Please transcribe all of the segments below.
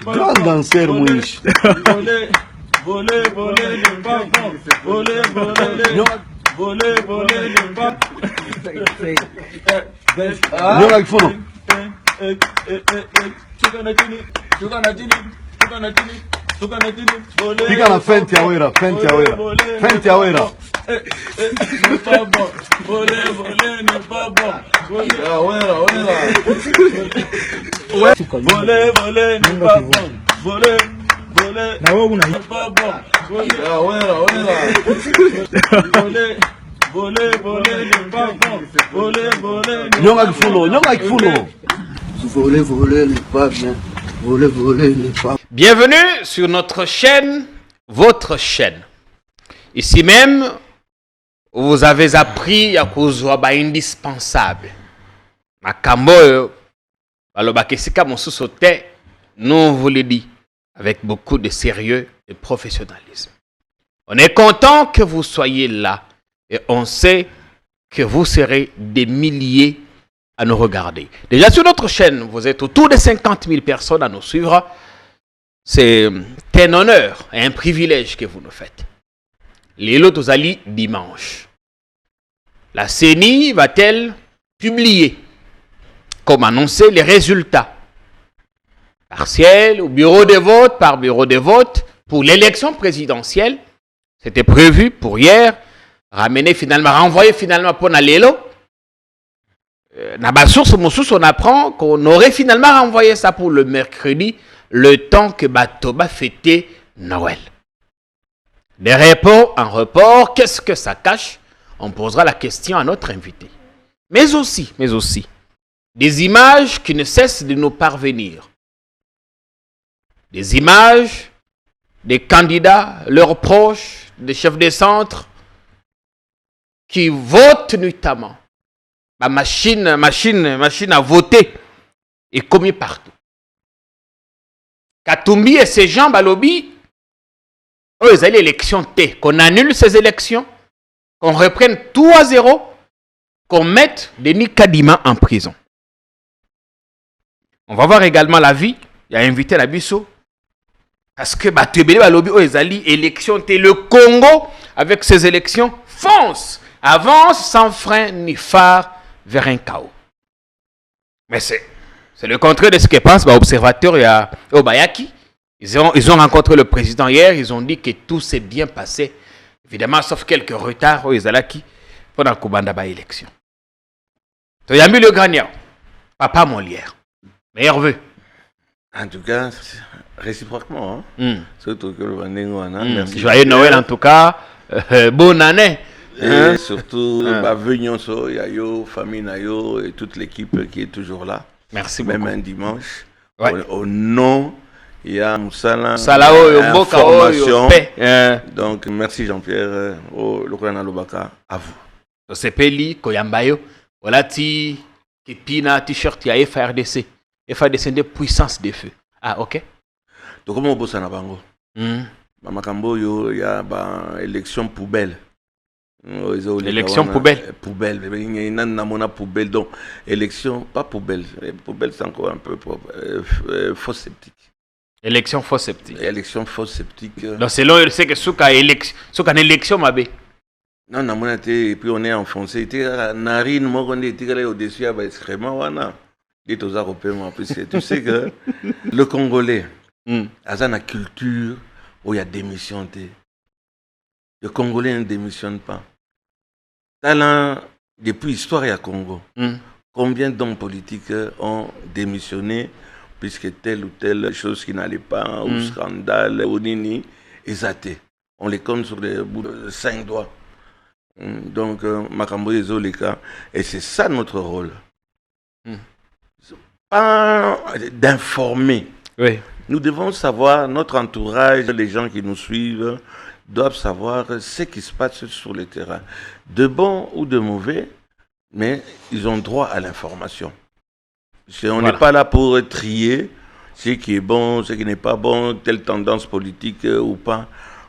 Grand danseur, Mouiche. Voler n'est pas bon. Voler n'est pas bon. Nyonga kifuno. Pika na fenti ya wera. N'est pas bon. Voler n'est pas bon. Voler n'est pas bon. Voler n'est pas bon. Voler n'est pas bon. Nyonga kifuno. Voler n'est pas bien. Voler n'est pas. Bienvenue sur notre chaîne, votre chaîne. Ici même, vous avez appris à kozwa ba indispensable. Makambo, balobakesika mosusote, nous vous le dit avec beaucoup de sérieux et professionnalisme. On est content que vous soyez là et on sait que vous serez des milliers à nous regarder. Déjà sur notre chaîne, vous êtes autour de 50 000 personnes à nous suivre. C'est un honneur et un privilège que vous nous faites. Les lots Ali dimanche. La CENI va-t-elle publier, comme annoncé, les résultats partiels au bureau de vote par bureau de vote pour l'élection présidentielle? C'était prévu pour hier, renvoyer finalement pour Nalélo. Dans ma source, on apprend qu'on aurait finalement renvoyé ça pour le mercredi, le temps que Batoba fêtait Noël. Des reports en report, qu'est-ce que ça cache? On posera la question à notre invité. Mais aussi, des images qui ne cessent de nous parvenir. Des images des candidats, leurs proches, des chefs de centre, qui votent notamment. La machine à voter est commis partout. Katumbi et ses gens, Balobi, eux, ils allaient l'élection T, qu'on annule ces élections, qu'on reprenne tout à zéro, qu'on mette Denis Kadima en prison. On va voir également la vie. Il y a invité la Bisso. Parce que Batubeli Balobi, eux, ils allaient élection T. Le Congo, avec ces élections, avance sans frein ni phare vers un chaos. Mais c'est le contraire de ce que pensent l'observateur et Obayaki. Ils ont rencontré le président hier, ils ont dit que tout s'est bien passé. Évidemment, sauf quelques retards aux Ezalaki pendant le Kubanda ba élection. Tu as mis le gagnant. Papa Molière. Meilleur vœu. En tout cas, réciproquement. Surtout que le merci. Joyeux Noël en tout cas. Bonne année. Et surtout, Vegnonso, Yayo, famille Nayo et toute l'équipe qui est toujours là. Merci beaucoup. Même un dimanche. Ouais. Au nom, il y a Moussala, information. Donc, merci Jean-Pierre, Lokrana Lobaka, à vous. C'est Peli, Koyambayo, voilà ti Kipina, t-shirt, il y a FRDC. FRDC de puissance des feux. Ah, ok. Donc, comment on bosse à Nabango? Makambo, il y a une élection poubelle. L'élection poubelle. Poubelle. Il y a une poubelle. Donc, élection, pas poubelle. Poubelle, c'est encore un peu fausse sceptique. Élection fausse sceptique. Élection fausse sceptique. Donc, c'est là, c'est que ce qu'une élection, ma bé. Non, non, et puis on est enfoncé. Narine, moi, on est au-dessus, il y a excrément, wana. Tu sais que le Congolais, a une culture où il y a démission. Le Congolais ne démissionne pas. Talent, depuis l'histoire du Congo, combien d'hommes politiques ont démissionné puisque telle ou telle chose qui n'allait pas, ou scandale, ou nini, exaté. On les compte sur les bouts de 5 doigts. Donc, Makambo et Zoleka, et c'est ça notre rôle. Pas d'informer. Oui. Nous devons savoir, notre entourage, les gens qui nous suivent, doivent savoir ce qui se passe sur le terrain. De bon ou de mauvais, mais ils ont droit à l'information. On n'est pas là pour trier ce qui est bon, ce qui n'est pas bon, telle tendance politique ou pas.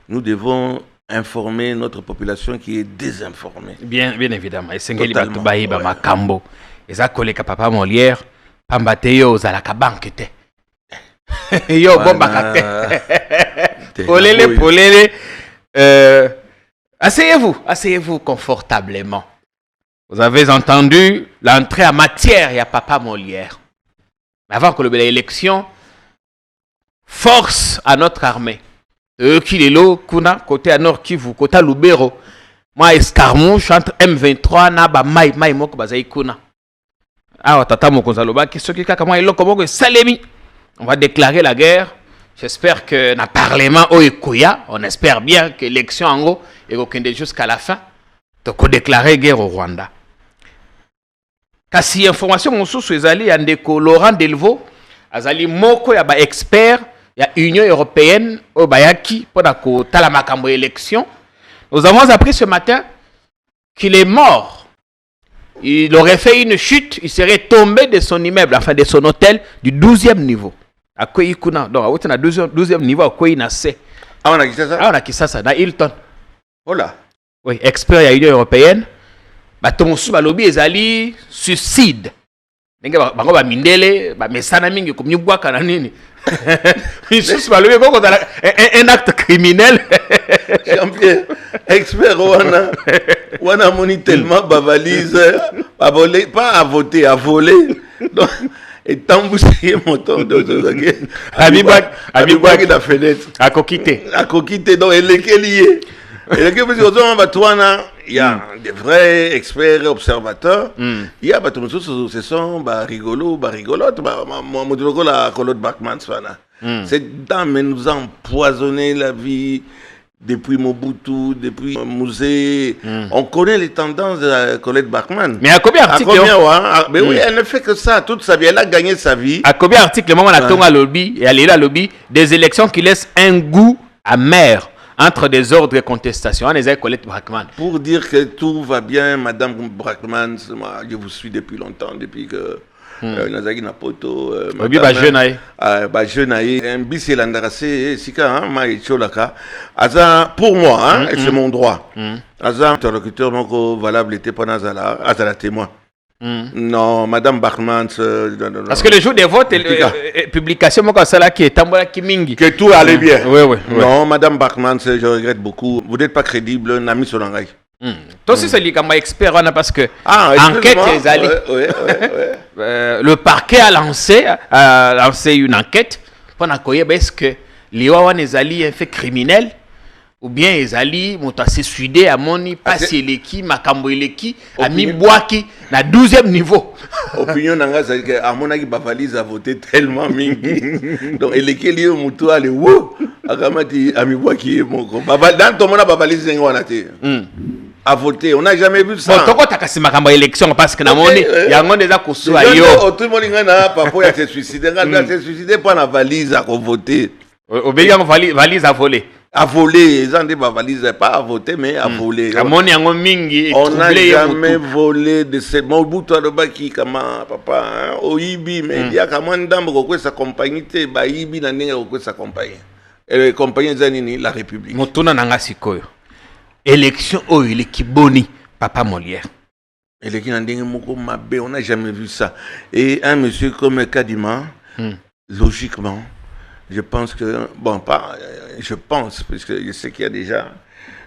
Nous devons informer notre population qui est désinformée. Bien évidemment. Et c'est Makambo. Et ça, collègue Papa Molière, Pambateyo, Zalaka Banque. Yo, bon, bakate. Polele. Asseyez-vous confortablement. Vous avez entendu l'entrée en matière, il y a Papa Molière. Mais avant que l'élection, force à notre armée. Kilelo, Kuna, côté à Nord Kivu, côté à Lubero. Moi, escarmouche entre M23 na ba mai moko bazai Kuna. Ah, tata mokonzaloba qui ce qui kaka moi eloko salemi. On va déclarer la guerre. J'espère que dans le Parlement Oikoya, on espère bien que l'élection en gros est jusqu'à la fin. Donc, déclarer guerre au Rwanda. Kasi information mosusu ezali ya ndeko Laurent Delvaux, azali moko ya ba expert ya Union européenne au bayaki pour ko tala makambo élection. Nous avons appris ce matin qu'il est mort. Il aurait fait une chute, il serait tombé de son immeuble, enfin de son hôtel du 12e niveau. À quoi il kuna donc à au 12e niveau à quoi il n'a c'est. Ah on a Kisasa. Ah on a Kisasa na Hilton. Voilà. Oui, expert ya Union européenne. Ba tonsu ba lobby ezali suicide. Ndenge bango ba mindele ba mesana mingi ko myubwaka na nini. Isusu ba lobby ko un acte criminel. Jean-Pierre, expert wana moni tellement ba valise ba voler pas à voter, à voler. Donc et t'emboucher moto de Abibak la fenêtre. À coquiter. À coquiter donc elle est liée. Et le gars, il y a des vrais experts observateurs. Il y a ce sont rigolotes. La Claude Bachmann. Cette dame nous a empoisonné la vie depuis Mobutu, depuis Mouzé. On connaît les tendances de Colette Bachmann. Mais à combien d'articles mais oui, elle ne fait que ça toute sa vie. Elle a gagné sa vie. À combien d'articles, le moment la Tonga lobby et elle est là lobby des élections qui laissent un goût amer. Entre des ordres et contestations, on est Colette Bachmann. Pour dire que tout va bien, Madame Bachmann, je vous suis depuis longtemps, depuis que Nazagi Napoto, jeune un bis et l'andaracé, sika, maïcholaka. Aza, pour moi, c'est mon droit. Aza, interlocuteur valable était pas Nazala, Azala témoin. Non, Madame Bachmann. Parce que le jour des votes, publication qui est tambola kimingi. Que tout allait bien. Oui. Non, Madame Bachmann, je regrette beaucoup. Vous n'êtes pas crédible, Nami Solangai. Toi aussi, c'est lui qui est expert, parce que enquête les alliés. Le parquet a lancé une enquête pour savoir est-ce que les alliés ont fait criminel. Ou bien les alliés m'ont assez suidé à moni passer l'équipe makambo l'équipe à mi boaki na 12e niveau. Opinion nanga c'est que à mon avis Bavalise a voté tellement mingi. Donc l'équipe lié mutu ale wo akamati ami boaki moko. Dans ton monde Bavalise ngwana te. A voté, on n'a jamais vu ça. Bon, toko takasi makambo élection parce que na moni yango déjà ko soa yo. Tout le monde ngana papa ya se suicider, ngana se suicider pas na valise à voter. Obéir valise à voler. À voler, ils ont dit valise, pas à voter, mais à voler. On n'a jamais volé de ces Mobutu Adobaki, comme papa, au Ibi, mais il y a quand même d'âme qui s'accompagne, bah Ibi n'a rien qui s'accompagne. Et les compagnies Zanini, la République. Motuna Nangasikoyo. Élection, oh, il est qui boni, Papa Molière. Élection, on n'a jamais vu ça. Et un monsieur comme Kadima, logiquement, je pense que, je pense, parce que je sais qu'il y a déjà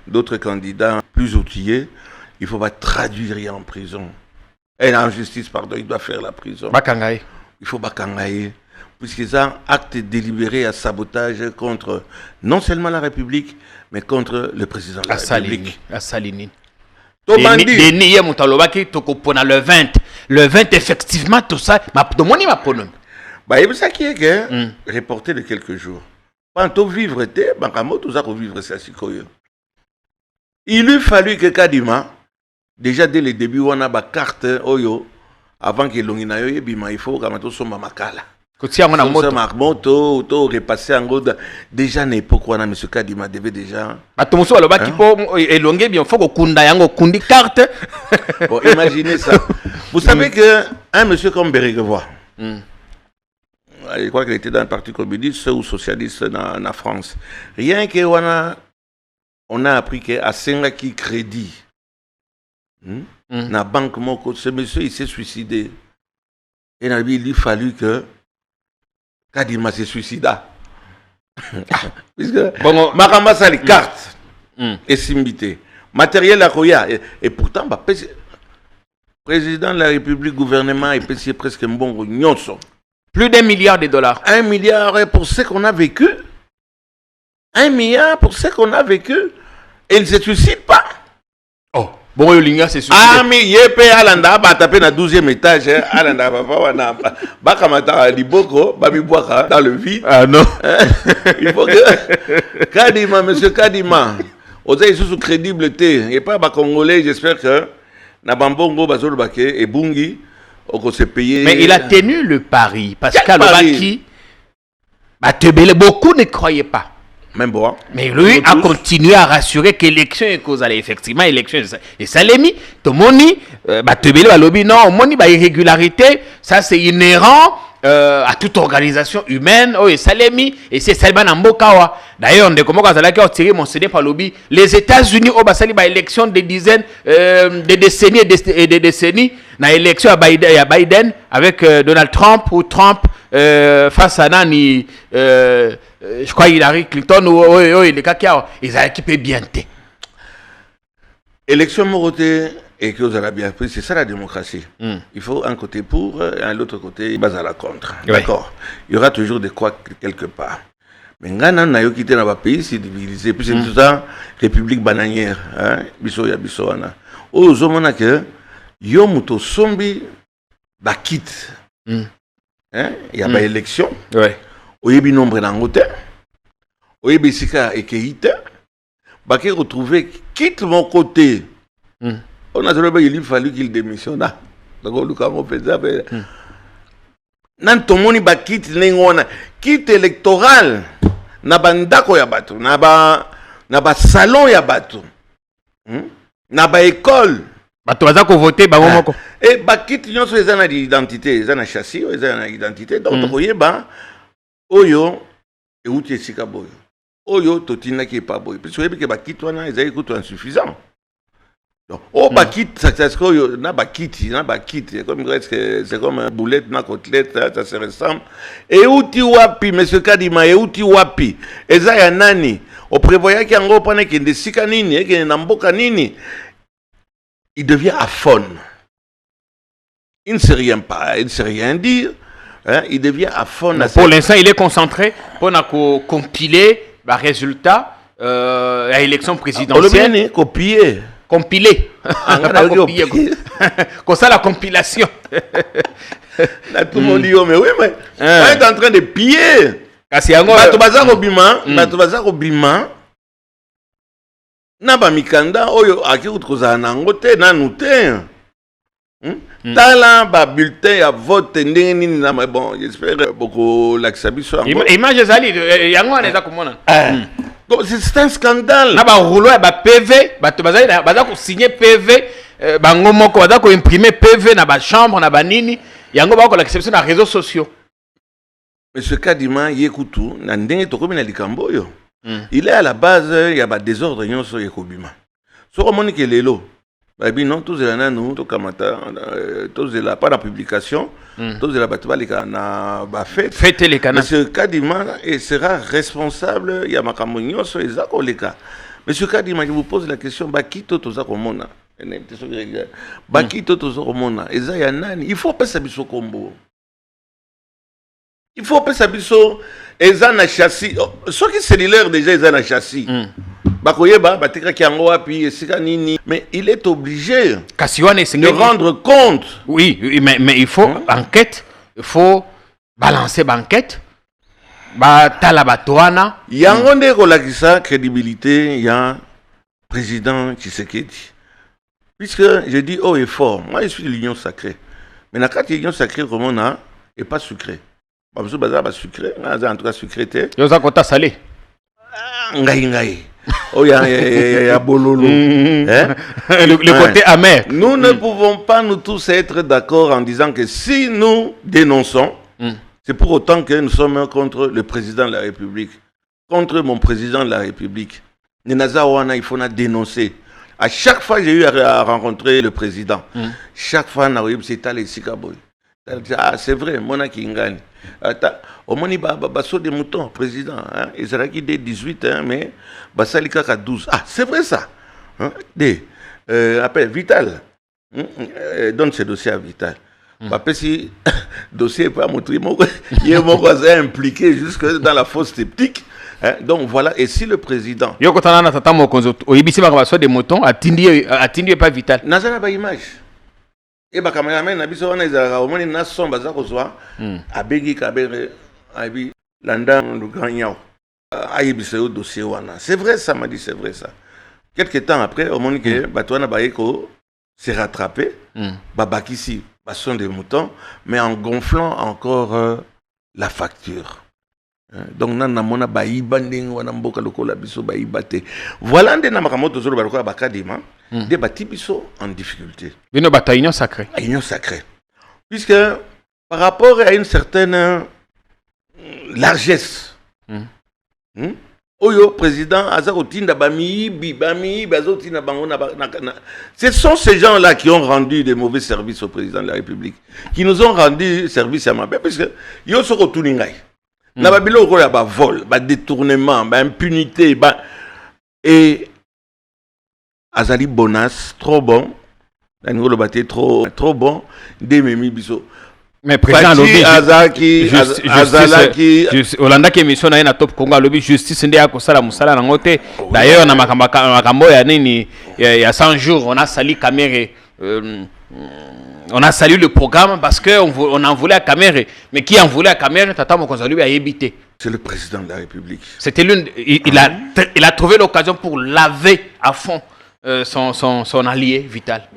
d'autres candidats plus outillés, il faut pas traduire en prison. Et en justice, pardon, il doit faire la prison. Bakangaye. Il faut Bakangaye. Puisque c'est un acte délibéré à sabotage contre non seulement la République, mais contre le président de la République. Assaline. Denis Moutalobaki, Tokopona le 20. Le 20, effectivement, tout ça, ma ponon. Il ça qui est que reporté de quelques jours. Quand vivre il lui fallu que Kadima, déjà dès le début, on a une carte Oyo, avant que l'on ait il faut que sommes makala. Moto, repasser en gros. Déjà, n'époque où M. Kadima devait déjà. Bon, imaginez ça. Vous savez que un monsieur comme Bérégevois, je crois qu'il était dans le parti communiste ou socialiste en France. Rien que on a appris qu'à Sengaki Crédit, la banque Moko, ce monsieur il s'est suicidé. Et il lui fallu que Kadima se suicida. Puisque Bon, Makamba ça les cartes et simbité. Matériel à Roya. Et pourtant, bah, président de la République, gouvernement, et c'est presque un bon nyonso. plus d'1 milliard de dollars. 1 milliard pour ce qu'on a vécu. 1 milliard pour ce qu'on a vécu. Et il ne se suicide pas. Oh, bon, Yolinga, c'est sûr. Ah, mais Yepe Alanda, bah, tapé dans le 12e étage. Alanda, Bakamata, Liboko, Babiboaka, dans le vide. Ah non. Il faut que. Kadima, monsieur Kadima. Vous avez sous crédibilité. Et pas Congolais, j'espère que. Nabambongo, Bazolo Bake et Bungi, on s'est payé. Mais il a tenu le pari. Parce Quel qu'Alobaki, beaucoup ne croyaient pas. Même bon. Mais lui a continué à rassurer que l'élection est causale. Effectivement, l'élection est salémi. Tout le monde dit, non, moni irrégularité, ça c'est inhérent à toute organisation humaine. Oh, et salémi, et c'est Salman Ambokawa. D'ailleurs, on dit comment on a tiré mon CD par lobby. Les États-Unis ont basé l'élection des dizaines, des décennies et des décennies. Dans l'élection à Biden avec Donald Trump ou Trump face à Nani. Je crois Hillary Clinton ou les cas ils ont équipé bien. Élection Moroté et que vous avez bien pris, c'est ça la démocratie. Il faut un côté pour et un autre côté base à la contre. Ouais. D'accord. Il y aura toujours des quoi quelque part. Mais Ghana n'a pas quitté dans le pays, c'est divisé. Puis c'est tout ça, République bananière. Biso ya biso wana. Au zomona que yomuto sombi bakit. Il y a pas élection. Ouais. Oyebi nombre d'angote, oyebi sika ekeite, baké retrouver quitte mon côté. On a trouvé il fallu qu'il démissionne. Donc on luka mo penza pe. Nan tomoni ba quitte nengona, quitte électoral na bandako ya bato, na ba salon ya bato. Na ba école. Bato baza ko voter bango moko. Et ba quitte nyonso ezana d'identité, ezana châssis, ezana identité. Donc oyeba Oyo, et où tu es si kaboyo. Oyo, totina qui est pas boy. Puis, vous voyez que bakit, wana, ils ont écouté insuffisant. Donc, oh, bakit, c'est que na bakit, c'est comme un boulette, na côtelette, ça se ressemble. Et où tu wapi, monsieur Kadima, et où tu wapi. Et ça, y a nani. On prévoyait qu'il y a un gros panneau qui est de sikanini, qui est namboka nini. Il devient aphone. Il ne sait rien pas, il ne sait rien dire. Il devient à fond. Pour l'instant, il est concentré pour compiler les résultats à l'élection présidentielle. On copier. Compiler. Comme ça, la compilation. Là, tout le monde dit, mais oui, mais on est en train de piller. Bato baza robima. Na ba mikanda, oyo, aki utkoza nangote, nanute. Tala ba bulletin ya vote ndenge na bon j'espère beaucoup l'axabiso. Image zali yango aneza komona. C'est un scandale. Na ba rouleau ba PV, bato baza ko signer PV bango moko baza ko imprimer PV na ba chambre na ba nini yango ba ko l'axabiso na réseaux sociaux. Monsieur Kadima yekutu na ndenge to komi na likambo yo. Il est à la base il y a ba désordre nyonso yekobima. So komoni ke lelo non, tous les années, tous les pas la publication, tous les bateaux na ba fête les canaux. Monsieur Kadima sera responsable. Il y a ma camonio sur les akoleka. Monsieur Kadima, je vous pose la question. Bakito toza komona. Bakito toza komona. Eza ya nani? Il faut pas s'abisso combo. Il faut pas s'abisso. Eza na châssis. Ceux qui cellulaire déjà eza na châssis. Mais il est obligé de rendre compte. Oui, mais il faut enquête, il faut balancer l'enquête. Il y a un crédibilité, il y a président Tshisekedi. Puisque je dis haut et fort, moi je suis de l'union sacrée. Mais la carte de l'union sacrée, comment on n'est pas sucré. En tout cas, sucrété. Il y a un salé. Oh, il y a bololo. Le côté amer. Nous ne pouvons pas nous tous être d'accord en disant que si nous dénonçons, c'est pour autant que nous sommes contre le président de la République, contre mon président de la République. Il faut dénoncer. À chaque fois que j'ai eu à rencontrer le président, chaque fois, c'est c'est vrai, Mona Kingani. Au moins, il y a des moutons, président. Hein? Il sera qui dès 18, hein, mais ça il y a 12. Ah, c'est vrai ça. Hein? Appelle Vital. Donne ce dossier à Vital. Après, si le dossier n'est pas montré, il y a mon voisin impliqué jusque dans la fausse sceptique. Hein? Donc voilà, et si le président. Yo kotana na tata mokonzo oyebisi baka des moutons atindi pas Vital. Nazana ba image. Et bah cameraman na biso wana ezalaka au moins na son baza kozwa abegi kabere abi landa le grand yao ayebisa yo dossier wana. C'est vrai ça, m'a dit, c'est vrai ça. Quelques temps après au moins que batwana baeko s'est rattrapé babakisi son des moutons mais en gonflant encore la facture. Donc nana mona bayiba ndenge wana mboka lokola biso bayiba te. Voilà ndena makamoto zolo balokola bakadima de bati biso en difficulté. Bino bata union sacrée. Union sacrée. Puisque par rapport à une certaine largesse. Oyo président azakotinda bamibi bazotinda bango na ce sont ces gens-là qui ont rendu des mauvais services au président de la République, qui nous ont rendu service à Mabé, puisque yo soko tuningai. Na babilo ko ya ba vol, ba détournement, ba impunité, et azali bonas trop bon. La ngolo baté trop bon des memi biso. Mais président lobby Azaki Olanda qui émission na na top Congo lobby justice ndé akosala musala na ngote. D'ailleurs na makambo ya nini ya 100 jours on a sali Caméré. On a salué le programme parce qu'on en voulait à Caméré. Mais qui en voulait à Caméré, Tata Mokonzo lui a évité. C'est le président de la République. C'était l'une. Il a trouvé l'occasion pour laver à fond son allié Vital.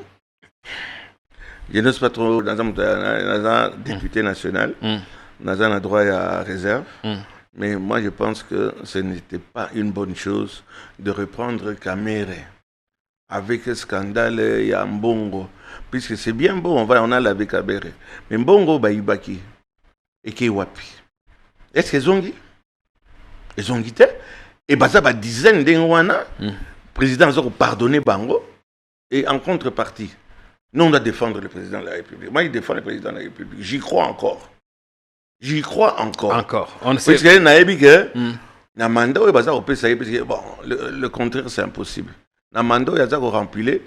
Je n'ose pas trop dans un député national, dans un droit à réserve. Mais moi, je pense que ce n'était pas une bonne chose de reprendre Caméré. Avec le scandale, il y a Mbongo. Puisque c'est bien beau, on a lavé Caméré. Mais Mbongo, Baïbaki. Et Kewapi. Est-ce qu'ils ont dit? Ils ont dit. Et ça va dizaines d'Engwana. Le président a pardonné Bango. Et en contrepartie, nous, on doit défendre le président de la République. Moi, je défends le président de la République. J'y crois encore. J'y crois encore. Encore. On sait. Parce que le contraire, c'est impossible. Namando yaza ko remplir.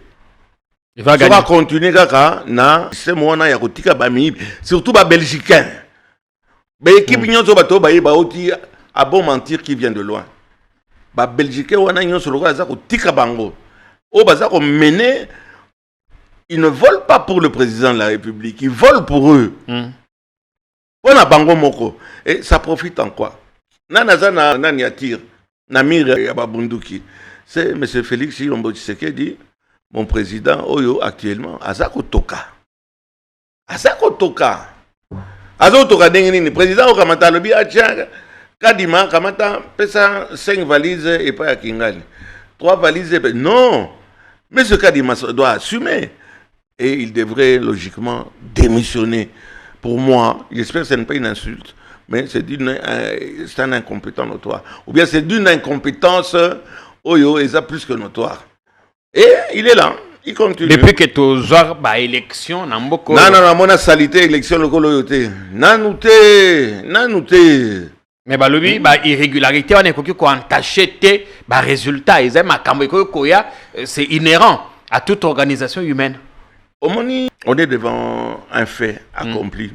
Il va gagner. Ça va continuer kaka na c'est moi na ya kotika ba mi surtout ba belgicain. Ba équipe nyonso bato ba yeba oti a bon mentir qui vient de loin. Ba belgicain wana nyonso lokola za kotika bango. O baza ko mener, ils ne volent pas pour le président de la République, ils volent pour eux. On a bango moko et ça profite en quoi? Nanaza na niatir na mire ya babunduki. C'est M. Félix Chilombo Tshisekedi, mon président, Oyo, actuellement, Azako Toka. Azako Toka. Azako Toka, le président Okamata, le Biachang, Kadima, Kamata, pesa 5 valises et pas à Kingali. 3 valises et pas. Non! M. Kadima doit assumer. Et il devrait logiquement démissionner. Pour moi, j'espère que ce n'est pas une insulte, mais c'est un incompétent notoire. Ou bien c'est d'une incompétence. Oyo, il a plus que notoire. Et il est là, il continue. Depuis que tu as eu l'élection, non, mon salité, élection locale, nanouté. Mais lobby, irrégularité, on est entaché résultat. C'est inhérent à toute organisation humaine. On est devant un fait accompli.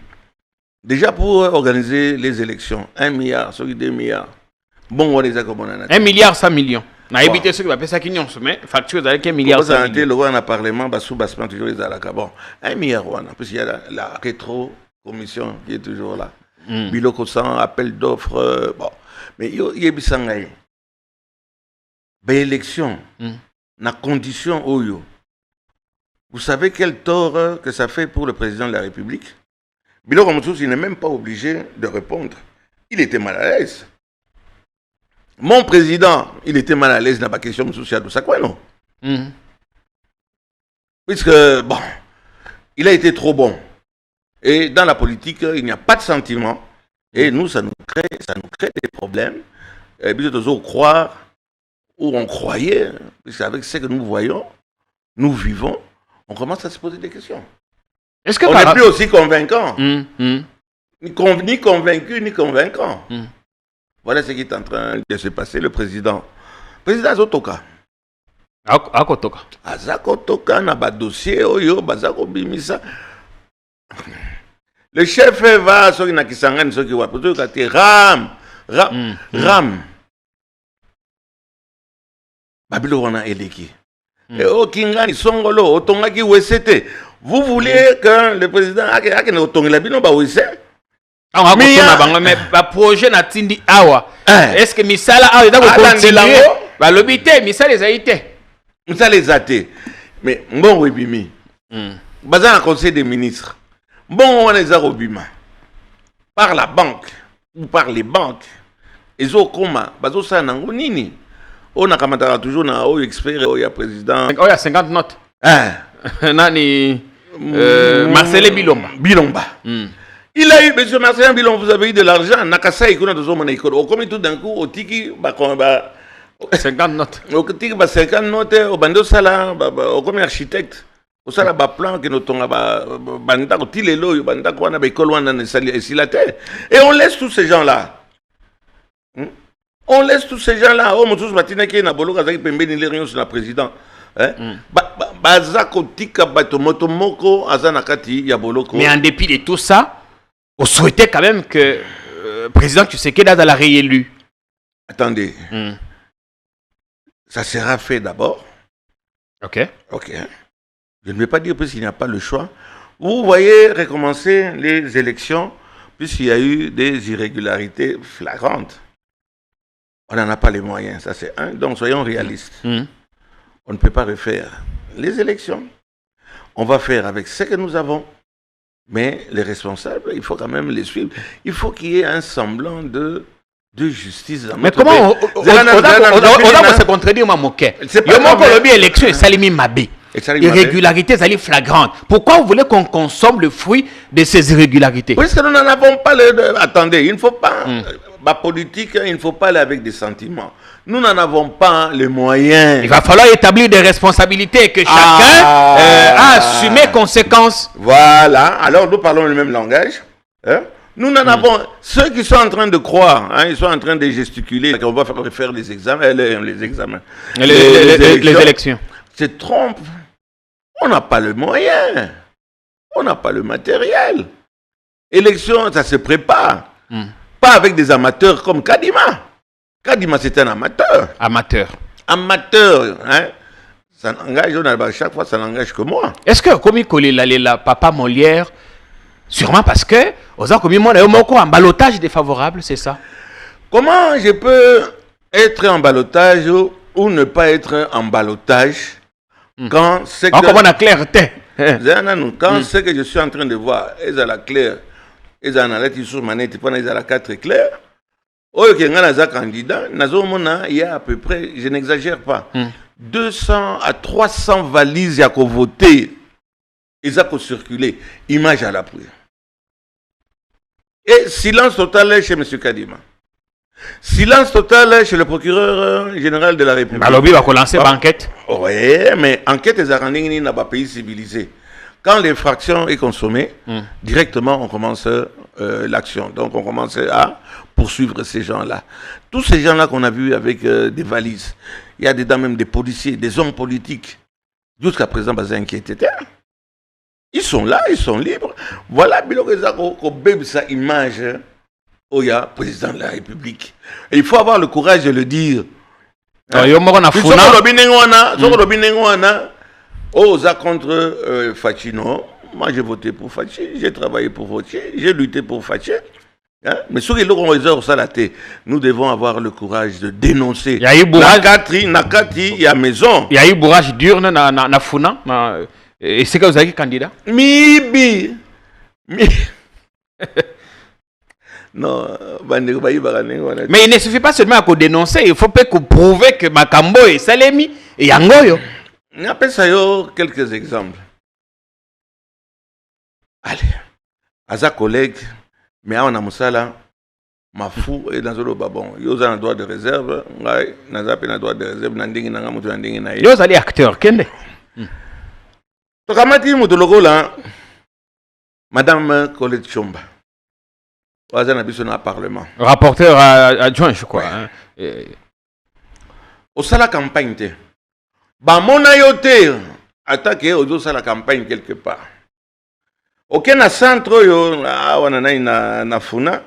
Déjà pour organiser les élections, 1 milliard, 2 milliards. Bon, on les a comme on a 1 milliard 100 millions. On a évité ceux qui va ça qui n'ont mais facture avec 1 milliard 100 millions. Le roi en a parlement, sous bassement toujours les alaka. Bon, 1 milliard, en plus il y a la rétro-commission qui est toujours là. Biloko 100, appel d'offres. Bon, mais il y a bisangaï. Ben élection, na condition oyo. Vous savez quel tort que ça fait pour le président de la République? Biloko Moussous, il n'est même pas obligé de répondre. Il était mal à l'aise. Mon président, il était mal à l'aise dans la question sociale de ça, quoi, non? Puisque, bon, il a été trop bon. Et dans la politique, il n'y a pas de sentiment. Et nous, ça nous crée des problèmes. Et puis, nous croire où on croyait, puisque avec ce que nous voyons, nous vivons, on commence à se poser des questions. Est-ce que on n'est plus aussi convaincant. Ni convaincu, ni convaincant. Voilà ce qui est en train de se passer. Le président Azotoka. Akotoka. Azakotoka na ba dossier oyo bazako bimisa. Le chef va soki na Kisangani soki wa poto kati ram. Babilo wana eleki. Et au Kingani Songolo, Otongaki Wesete. Vous voulez que le président ake na otongela bino ba wese? Mais le projet na tindi awa. Est-ce que misala awa eza ko continuer? Ba lobité misala ezaite. Misala ezate. Mais mbongo ebimi. Baza na conseil des ministres. Mbongo wana eza robima. Par la banque ou par les banques. Ezo koma bazo sa nango nini? On a toujours na haut expert au président. Oh, il y a 50 notes. Nani Marcel Bilomba. Il a eu, monsieur Marcel Bilomba, vous avez eu de l'argent. Nakasa il connaît toujours mon école. Au commis tout d'un coup, au tiki, 50 notes. Au tiki, 50 notes. Au bando sala, au commis architecte. Au sala, plan que nous tombons, banda, au tilelo, banda, quoi, na école, on a ici la terre. Et on laisse tous ces gens-là. On laisse tous ces gens-là. Oh, mon tous matin qui est na bolo kazaki pembe ni les réunions sur la président. Bazako tika bato motomoko azanakati ya boloko. Mais en dépit de tout ça, on souhaitait quand même que le président Tshisekedi a la réélu. Attendez. Ça sera fait d'abord. Ok. Je ne vais pas dire puisqu'il n'y a pas le choix. Vous voyez recommencer les élections puisqu'il y a eu des irrégularités flagrantes. On n'en a pas les moyens, ça c'est un. Donc soyons réalistes. On ne peut pas refaire les élections. On va faire avec ce que nous avons. Mais les responsables, il faut quand même les suivre. Il faut qu'il y ait un semblant de justice dans notre pays. Mais comment on va se contredire, ma moquette? Il y a une élection et Salimi Mabé. Irrégularités, elles sont flagrantes. Pourquoi vous voulez qu'on consomme le fruit de ces irrégularités? Parce que nous n'en avons pas Attendez, il ne faut pas... Ma politique, il ne faut pas aller avec des sentiments. Nous n'en avons pas les moyens. Il va falloir établir des responsabilités et que chacun a assumé conséquences. Voilà. Alors nous parlons le même langage. Nous n'en avons... Ceux qui sont en train de croire, ils sont en train de gesticuler qu'on va faire les examens, les élections. Se trompent. On n'a pas le moyen. On n'a pas le matériel. Élection, ça se prépare. Pas avec des amateurs comme Kadima. Kadima, c'est un amateur. Amateur, hein. Ça n'engage, chaque fois, ça n'engage que moi. Est-ce que, comme il connaît la papa Molière, sûrement parce que, aux comme moi, on a un ballottage défavorable, c'est ça? Comment je peux être en ballottage ou ne pas être en ballottage quand c'est que... Comment on a clarté? Quand c'est que je suis en train de voir, est-ce à la claire? Ils ont la sur manette, ils ont la 4 clair. Oh, il y a un candidat, il y a à peu près, je n'exagère pas, 200 à 300 valises qui ont voté, ils ont circulé, image à l'appui. Et silence total chez M. Kadima. Silence total chez le procureur général de la République. Alors, il va lancer l'enquête. Oui, mais enquête est arrangée dans un pays civilisé. Quand l'infraction est consommée, directement on commence l'action. Donc on commence à poursuivre ces gens-là. Tous ces gens-là qu'on a vus avec des valises, il y a dedans même des policiers, des hommes politiques. Jusqu'à présent, pas inquiétés. Ils sont là, ils sont libres. Voilà, qu'on sa image au président de la République. Et il faut avoir le courage de le dire. Oh, ça contre Facino. Moi, j'ai voté pour Fachi, j'ai travaillé pour Fachi, j'ai lutté pour Fachi. Mais sur les nous devons avoir le courage de dénoncer. Il y a eu bourrage. Nakati, il y a maison. Il y a eu bourrage d'urne na Funa. Et c'est que vous avez candidat? Mibi. Non, mais il ne suffit pas seulement à dénoncer, il faut pas prouver que Makambo est Salemi et Yangoyo. On appelle ça quelques exemples. Allez, à sa collègue, mais on a Moussala, ma fou et dans le babon. Ils ont un droit de réserve, ils ont un droit de réserve, ils ont des acteurs, qu'est-ce que madame Colette Chomba. Oza na biso na parlement. Rapporteur adjoint, je crois. Au sala campagne te. Ba mona yo te. Attaque au sala campagne quelque part. Aucun na centre yo wana na funa.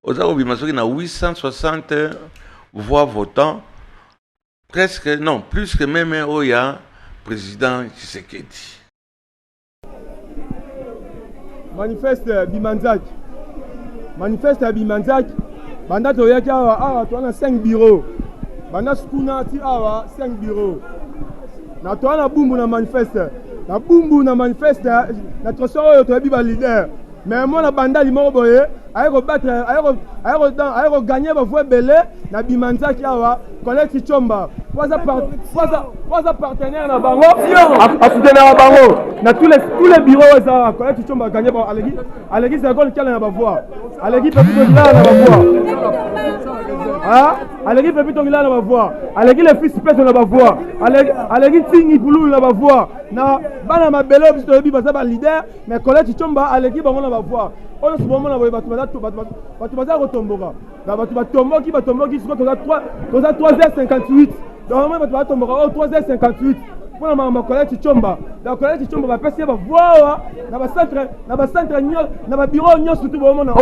Aux Arobimasoki, na 860 voix votants, presque, non, plus que même Oya, président Tshisekedi. Manifeste Bimanzak. Manifeste Bimanzak. Banda toyaki awa toana 5 bureaux. Banda skuna ti awa 5 bureaux. Na toana bumbu na manifeste. Na bumbu na manifeste na troso yo toyebi ba leader. Mais moi na banda limoko boye ayeko battre ayeko gagner ba voix belé na Bimanzaki awa Colette Chomba. Poza partenaire na bango a soutenir na bango na tous les bureaux za Colette Chomba gagner ba alegi c'est quoi lequel na ba voix alegi petit là na ba voix ah alegi petit là na ba voix alegi les fils pète na ba voix alegi tingi pulu na ba voix na bana mabelo biso yebi baza ba leader mais Colette Chomba alegi bango na ba voix on se moment na boye batu baza kotomboka na batu batomboki siko toza 3h58 normalement batu batomboka 3h58 pour ma Colette Chomba la Colette Chomba va passer ba voix na ba centre na ba bureau nyo surtout bon na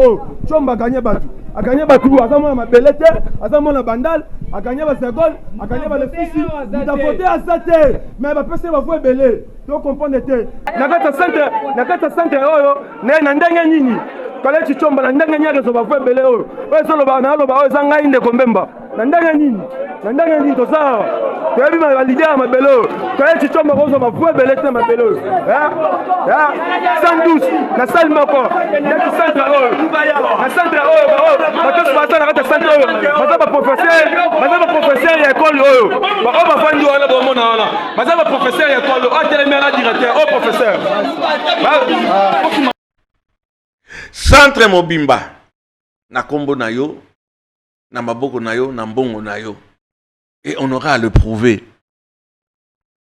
Chomba gagner batu a gagner batu azamona mabelete azamona bandal a gagner ba seconde a gagner ba le fils il a voté à sate mais va passer ba voix belé to comprendre te na kata centre oyo na ndenge nini Colette Chomba na ndenge nyake so ba voix belé oyo so loba na loba oyo zanga inde kombemba na ndenge nini to ça toyebi ma leader ma belo Colette Chomba ko so ma voix belé te ma belo 112 na salle moko na centre oyo na centre oyo bato bata na kata centre oyo baza ba professeur ya école oyo ba fandi wala bo mona wala baza ba professeur ya école o telemera directeur o professeur Centre Mobimba na kombo na yo na maboko na yo na mbongo na yo et on aura à le prouver.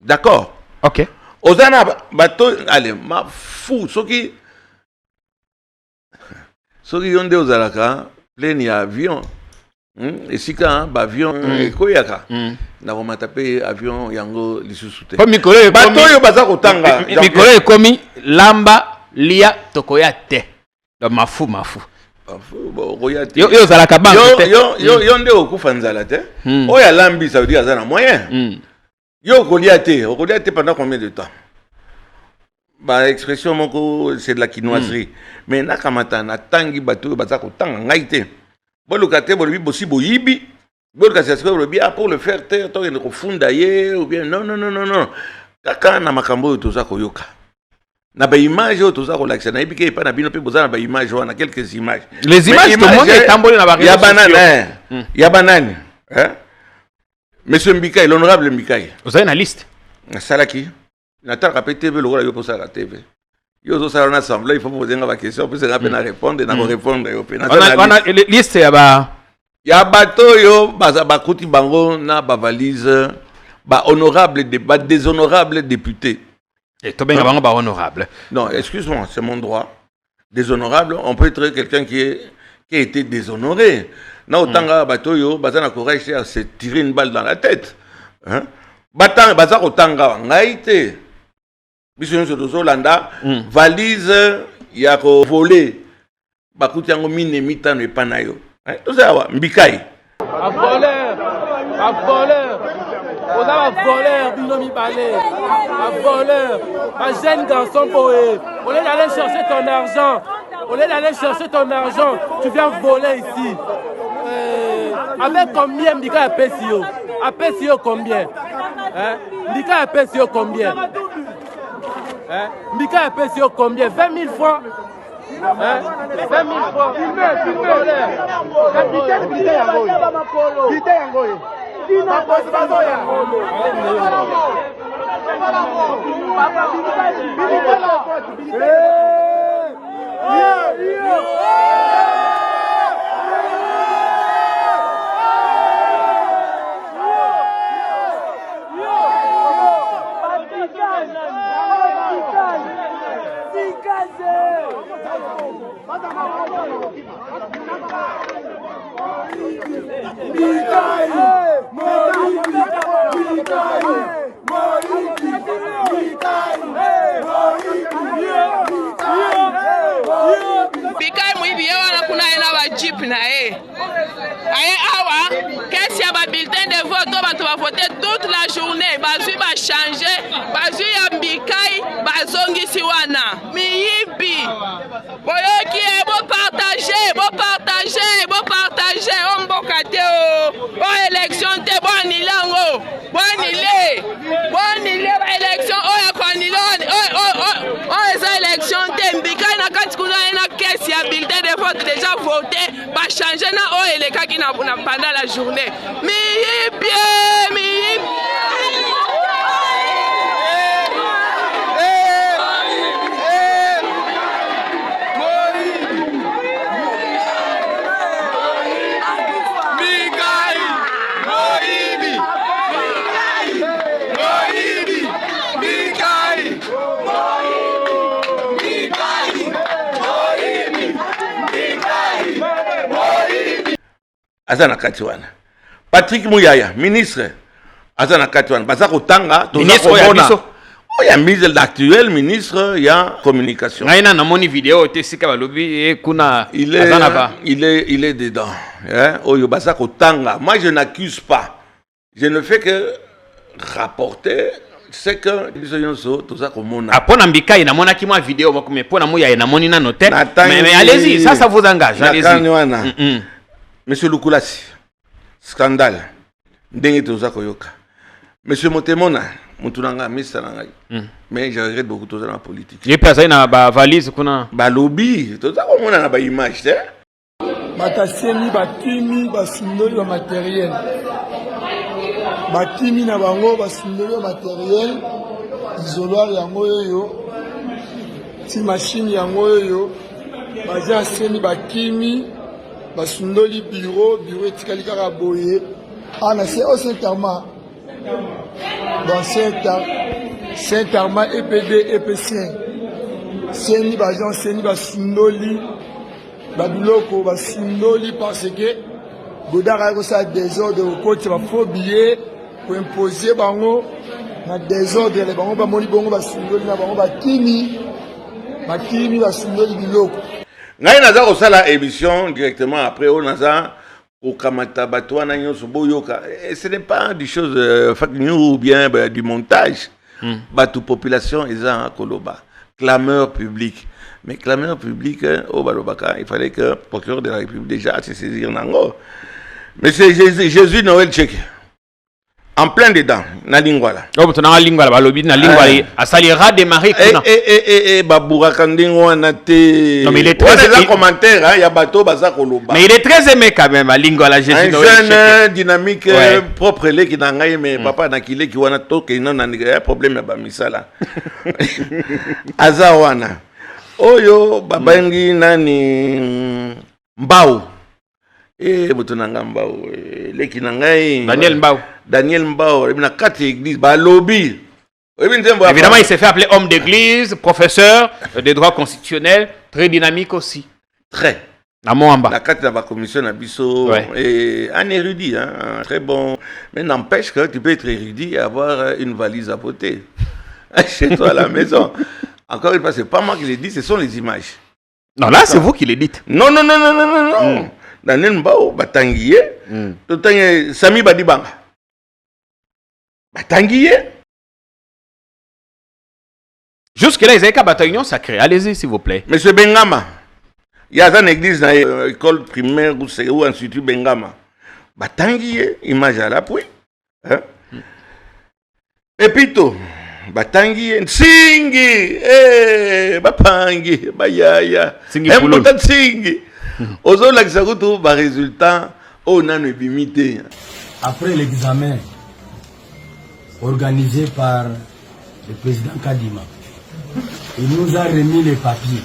D'accord? OK. Ozana bato allez ma fou soki yonde ozalaka plein ya avion et si quand avion ekoyaka na komata pe avion yango lisusu te. Mikolo bato yo baza kotanga mikolo ekomi lamba lia tokoya te. Mafu yo zalaka banque yo nde okufa nzala te oya lambi ça veut dire azana moyen yo kolia te pendant combien de temps ba expression moko c'est de la quinoiserie mais na kamata na tangi bato baza kotanga ngai te boluka te bolobi bosi boyibi boluka c'est que bolobi pour le faire taire to ne kofunda ye ou bien non kaka na makambo to za koyoka na ba image au toza relaxer na ibike pa na bino pe bozana ba image wana quelques images les images tout le monde est tambolé na ba ya banane hein monsieur Mbikai l'honorable Mbikai vous avez une liste na salaki na tala pe TV lokola yo posa la TV yo zo sala na assemblée il faut poser nga ba question puis ça na répondre na répondre yo pe na on a liste ya bato yo baza bakuti bango na ba valise ba honorable ba déshonorable député. Et toi, bien avant, honorable. Non, excuse-moi, c'est mon droit. Déshonorable, on peut être quelqu'un qui a été déshonoré. Na otanga batoyo, bazana courage à se tirer une balle dans la tête. Hein? Batang, bazar otanga, ngaïté. Biso nso landa, valise, yako volé. Bakuti yango mine mitano et panayo. Hein? Tout ça, Mbikai. A voleur. Vous avez un voleur, Binomi Balé. Un voleur. Un jeune garçon pour eux. Au lieu d'aller chercher ton argent, tu viens voler ici. Avec combien Mika a PSIO? A PSIO combien? Mika a PSIO combien? Mika a PSIO combien? 20 000 francs. 20 000 francs. Bikai mwibi wana kuna ena ba jeep na e. Aye awa, qu'est-ce ya ba bulletin de vote to bato ba voter toute la journée, bazui ba changer, bazui ya Bikai bazongisi wana. Miyibi. Boyoki e bo partager, on mboka te o. Bo élection te bo anilango. Bo anile ba élection o ya kwanilo. O eza élection te Bikai na kati kuna ena caisse ya bulletin de vote déjà voté, ba changer na o elekaki na pendant la journée. Miyibi. Azana Katiwana. Patrick Mouyaya, ministre. Azana Katiwana. Bazako Tanga, ministre Oyabiso. Oya mise l'actuel ministre, il y a communication. Ngaina na moni vidéo te sika balobi e kuna azana ba. Il est dedans. Hein? Oyo Bazako Tanga. Moi je n'accuse pas. Je ne fais que rapporter c'est que Apona Mbika ina mona ki moi vidéo mais pona Mouyaya na moni na noter. Mais allez-y, ça vous engage, allez-y. Monsieur Lukulasi, scandale. Ndenge tozako yoka. Monsieur Motemona, mutunanga mista nangai. Mais je regrette beaucoup dans la politique. J'ai pas ça na ba valise kuna. Ba lobby, tozako mona na ba image, hein. Bakasemi bakimi basundoli ba matériel. Bakimi na bango basundoli ba matériel. Isoloir yango yo. Ti machine yango yo. Baja semi bakimi basundoli bureau etikali kaka boye. Ana c'est au Saint-Armand. Dans Saint-Armand EPD EPC. Seni bajan seni basundoli babiloko basundoli parce que Godara ko sa désordre au côté ba faux billet pour imposer bango na désordre les bango ba moni bongo basundoli na bango bakimi basundoli biloko. Ngai naza ko sala émission directement après on naza au Kamata Batouana Nyoso Boyoka. Ce n'est pas des choses fake news ou bien du montage. Batou population est en Koloba. Clameur public. Mais clameur public au Balobaka, il fallait que le procureur de la République déjà se saisir Nango. Mais c'est Jésus Noël Tchèque. En plein dedans, na lingua là. Oh, tu na lingua là, balobi na lingua là. Asalira démarrer kuna. Baboura kandingo na te. Non mais il est très commentaire hein, ya bateau baza koloba. Mais il est très aimé quand même à lingua là Jésus Noël. Un jeune dynamique propre les qui nangai mais papa na kile ki wana to ke non na problème ya ba misala. Azawana. Oyo babangi nani Mbao. Mutunanga Mbao. Leki nangai Daniel Mbao, il a 4 églises, lobby. Évidemment, il s'est fait appeler homme d'église, professeur de droit constitutionnel, très dynamique aussi. Très. La Moamba. La 4 de la commission Abisso, et un érudit, hein, très bon. Mais n'empêche que tu peux être érudit et avoir une valise à voter. Chez toi à la maison. Encore une fois, ce n'est pas moi qui l'ai dit, ce sont les images. Non, là, c'est vous qui les dites. Non. Daniel Mbao, Batanguié, Sami Badibanga. Batanguié. Jusque-là, ils avaient qu'à bataillon sacré. Allez-y, s'il vous plaît. Monsieur Bengama, il y a une église dans l'école primaire ou institut Bengama. Batanguié, image à l'appui. Pepito, Batanguié, Singi, Bapangi, Bayaya. Singi Pouloul. Singi. Ozo la kisakutu, ba résultat, on a une bimité. Après l'examen organisé par le président Kadima, il nous a remis les papiers.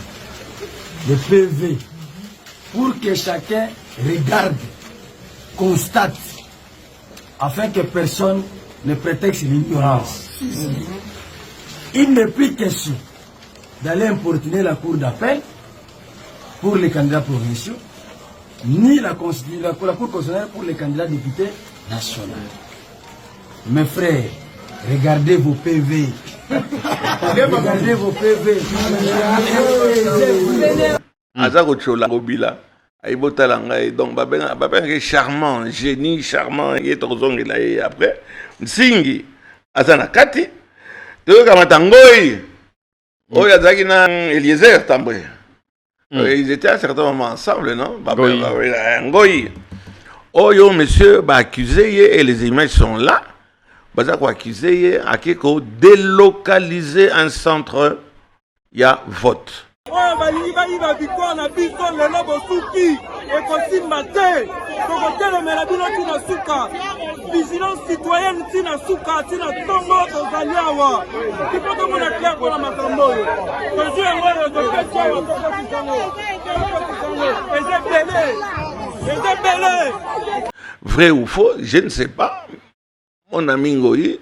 le PV pour que chacun regarde, constate, afin que personne ne prétexte l'ignorance. Il n'est plus question d'aller importuner la cour d'appel pour les candidats provinciaux, ni la cour constitutionnelle pour les candidats députés nationaux. Mes frères, regardez vos PV. Regardez vos PV. Azako chola robila. Aibota langa donc babenga charmant, génie charmant et tozongi là après. Nsingi azana kati. To kamata ngoi. Oya zaki na Eliezer Tambwe. Ils étaient à un certain moment ensemble, non? Ngoi. Oyo monsieur ba accusé et les images sont là. Baza ko accusé à kiko délocaliser un centre il y a vote. oyo balingi bayiba victoire na biso lelo bosuki ekosimba te tokotelemela bino ntina suka vigilance citoyenne ntina suka ntina ntongo tozali awa ipo tomona clair mpona makambo oyo tozwi yango oyo topesi awa tokotisango eza ebele. Vrai ou faux, je ne sais pas. Mon ami Ngoyi,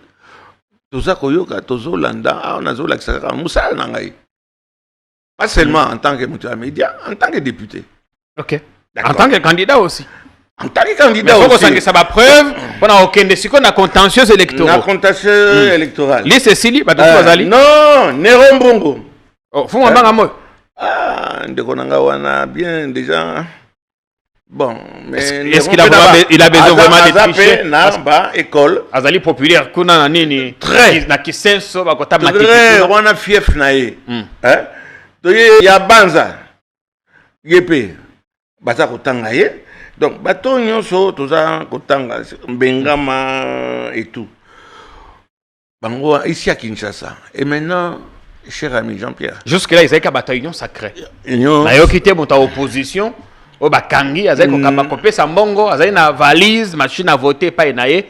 toza koyoka tozolanda on azolakisa kaka musala na ngai. Pas seulement en tant que multimédia, en tant que député. Ok. En tant que candidat aussi. En tant que candidat mais aussi. Mais ça va preuve. On a aucun décision na contentieux électoral. Na contentieux électoral. Li Cécilie, bazali. Non, Néron Bongo. Oh, faut m'en parler moi. Ah, ndeko nanga wana bien déjà. Bon, mais est-ce qu'il a besoin vraiment de tricher na école azali populaire kuna na nini très na kisenso ba kotable na très wana fief na ye hein to ye ya banza yepe bata kotanga ye donc bato nyonso toza kotanga mbengama et tout bango ici à Kinshasa et maintenant cher ami Jean-Pierre jusque là ils avaient qu'à bataille union sacrée union na yo quitté mon opposition o bakangi azai ko kaba kopesa mbongo azai na valise machine à voter pa enaye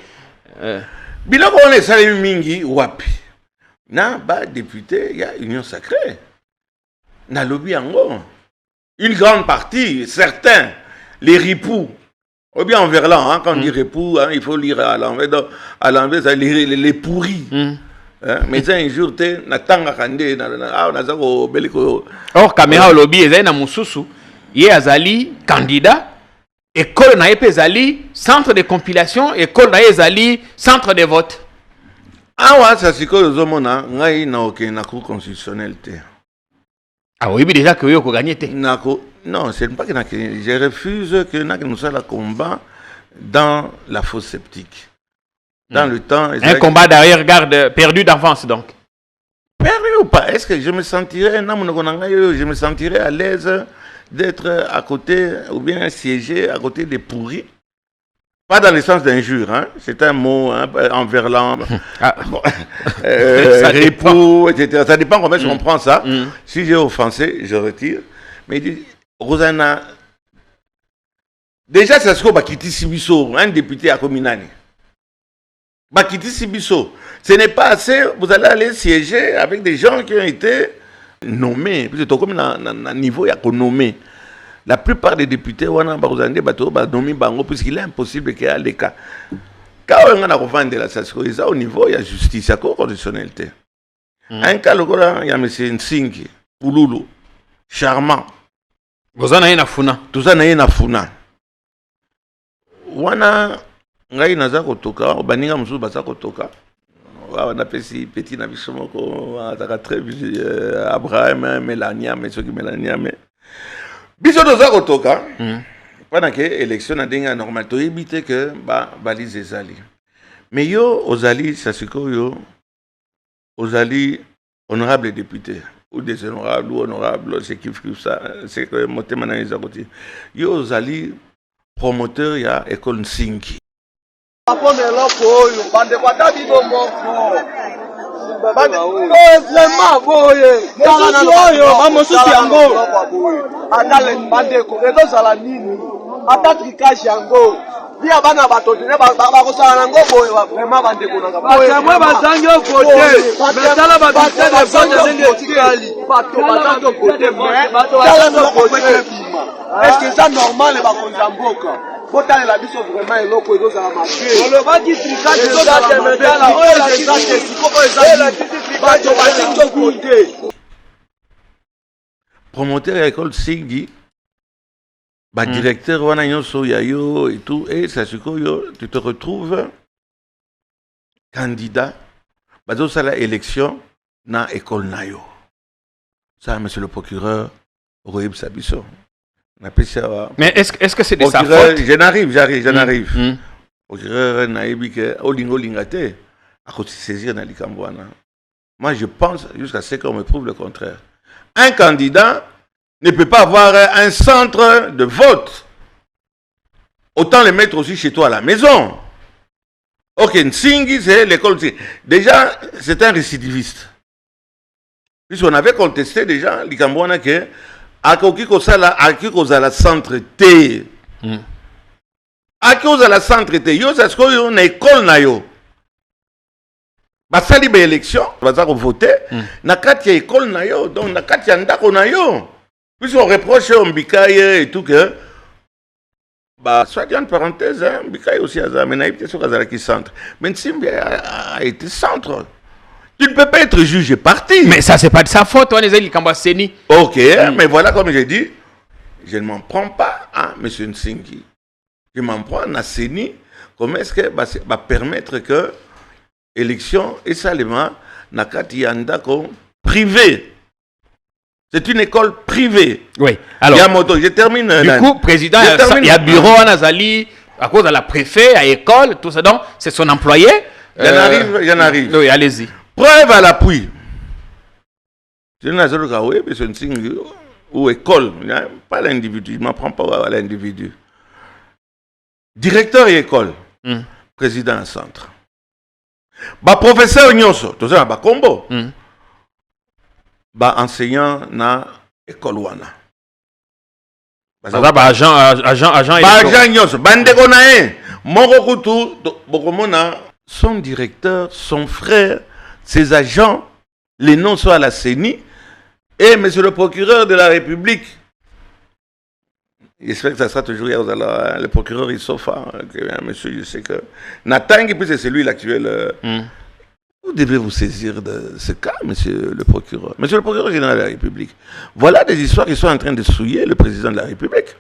biloko on est salé mingi wapi na ba député ya union sacrée na lobby yango une grande partie certains les ripoux ou bien en verlan hein, quand on dit ripoux hein, il faut lire à l'envers ça les pourris mais un jour te na tanga kande na zako beliko or caméra lobby ezai na mususu ye azali candidat école na ye ezali centre de compilation école na ye ezali centre de vote awa ça sikoyo zomona ngai na oke na cour constitutionnelle te ah oui déjà que yo ko gagner te non c'est pas que je refuse que nous soit la combat dans la fosse sceptique dans le temps un combat d'arrière-garde perdu d'avance donc perdu ou pas est-ce que je me sentirais je me sentirais à l'aise d'être à côté ou bien siéger à côté des pourris, pas dans le sens d'injure, hein? C'est un mot hein, en verlan, répou, etc. Ça dépend comment je comprends ça. Si j'ai offensé, je retire. Mais il dit, Rosanna, déjà c'est ce que Bakiti Sibiso, un député à Kominani. Bakiti Sibiso, ce n'est pas assez, vous allez aller siéger avec des gens qui ont été nommé, plutôt comme un niveau il y a nommé. La plupart des députés wana bazande bato ba nommé bango puisqu'il est impossible qu'il y ait les cas. Quand on a revendre la ça au niveau il y a justice, il y a conditionnalité. Un cas le il y a monsieur Nsingi, Pululu, charmant. Vous en avez na funa. Tout ça na funa. Wana ngai naza kotoka, baninga musu basa kotoka. On a fait petit nabisomoko très Abraham Melania mais ceux qui Melania mais biso doza kotoka pendant que élection na dinga normal to éviter que balise ezali mais yo ozali sasiko yo ozali honorable député ou des honorables ou honorable c'est qui ça c'est que motema na ezakoti yo ozali promoteur ya école Nsingi apone eloko oyo bandeko ata bino moko lema boye mosusu oyo bamosusu yango ata bandeko ezozala nini ata trikage yango Via bana batoti ne bakosala nango boye vraiment bandeko nanga boye. Moi bazangi vote. Mais tala ba bulletin de vote ndenge tikali. Bato bazangi vote mais tala no vote. Est-ce que ça normal ba konzamboka? Botalela biso vraiment eloko ezozala marché. On le va dire tricage de ça te metala oyo la tricage siko ezali. Bato bazangi vote. Promoteur à l'école Singi, directeur wana nyonso yayo et tout, et ça tu te retrouves candidat bazo sala élection na école nayo. Ça, monsieur le procureur Rohib Sabiso. Mais est-ce que c'est de sa faute? J'en arrive. Procureur naïbi que olingo lingate à côté saisir na likambwana. Moi je pense jusqu'à ce qu'on me prouve le contraire. Un candidat ne peut pas avoir un centre de vote. Autant le mettre aussi chez toi à la maison. Ok, Nsingi, c'est l'école. Déjà, c'est un récidiviste. Puisqu'on avait contesté déjà, l'Ikambouana, que à la centre T. À la centre T. Yo, c'est ce qu'on a une école na yo. Basali ba élection, baza ko voter, na kati ya école na yo, donc na kati ya ndako na yo. Puisqu'on reproche Mbikaye et tout que bah soit dit en parenthèse, Mbikaye aussi a mais naïf sur Kazalaki centre. Mais Nsimbi a été centre. Tu ne peux pas être jugé parti. Mais ça c'est pas de sa faute, on est les Kambaseni. OK, mais voilà comme j'ai dit, je ne m'en prends pas à monsieur Nsingi. Je m'en prends à Seni. Comment est-ce que va permettre que élection et seulement nakati yandako privé. C'est une école privée. Oui. Alors, je termine. Du coup, président, il y a bureau à Nazali, à cause de la préfet, à l'école, tout ça. Donc, c'est son employé. J'en arrive. Oui, allez-y. Preuve à l'appui. Je n'ai pas ou école, pas l'individu. Je ne m'en prends pas à l'individu. Directeur et école. Président centre. Ba professeur nyonso to za ba kombo ba enseignant na école wana ba agent nyonso bande ko na e moko kutu bokomona son directeur, son frère, ses agents, les noms sont à la CENI et monsieur le procureur de la République. J'espère que ça sera toujours le procureur Issofa, monsieur, je sais que Nathan, puis c'est celui l'actuel. Vous devez vous saisir de ce cas, monsieur le procureur. Monsieur le procureur général de la République. Voilà des histoires qui sont en train de souiller le président de la République.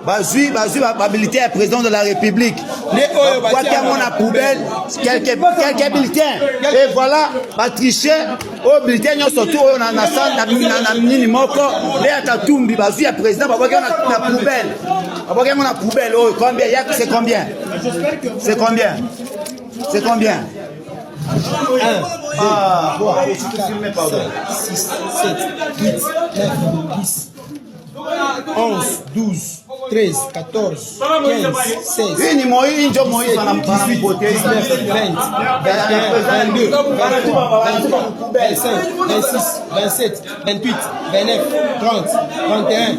Bazui habilité à président de la République. Quoi qu'il y a mon poubelle, quelques bulletins. Et voilà, va tricher. Au bulletin, nous surtout, on a un mini-moko. Les Atatumbi, Bazui à président, va voir qu'on a la poubelle. Va voir qu'on a la poubelle. Oh, combien? C'est combien? C'est combien? C'est combien? 1, 2, 3, 4, 5, 6, 7, 8, 9, 10. 11, 12, 13, 14, 15, 16, 18, 19, 20, 22, 23, 25, 26, 27, 28, 29, 30, 31,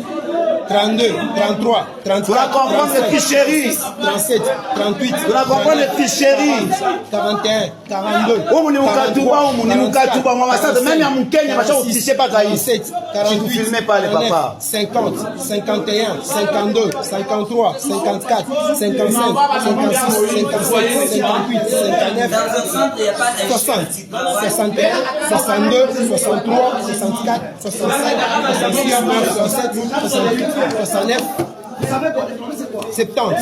32, 33, 34, tu vas comprendre les ficheries. 37, 38, tu vas comprendre les ficheries. 41, 42, 47, 48, 50, 51, 52, 53, 54, 55, 56, 57, 58, 59, 60, 61, 62, 63, 64, 65, 66, 67, 68, 69, 70, 71,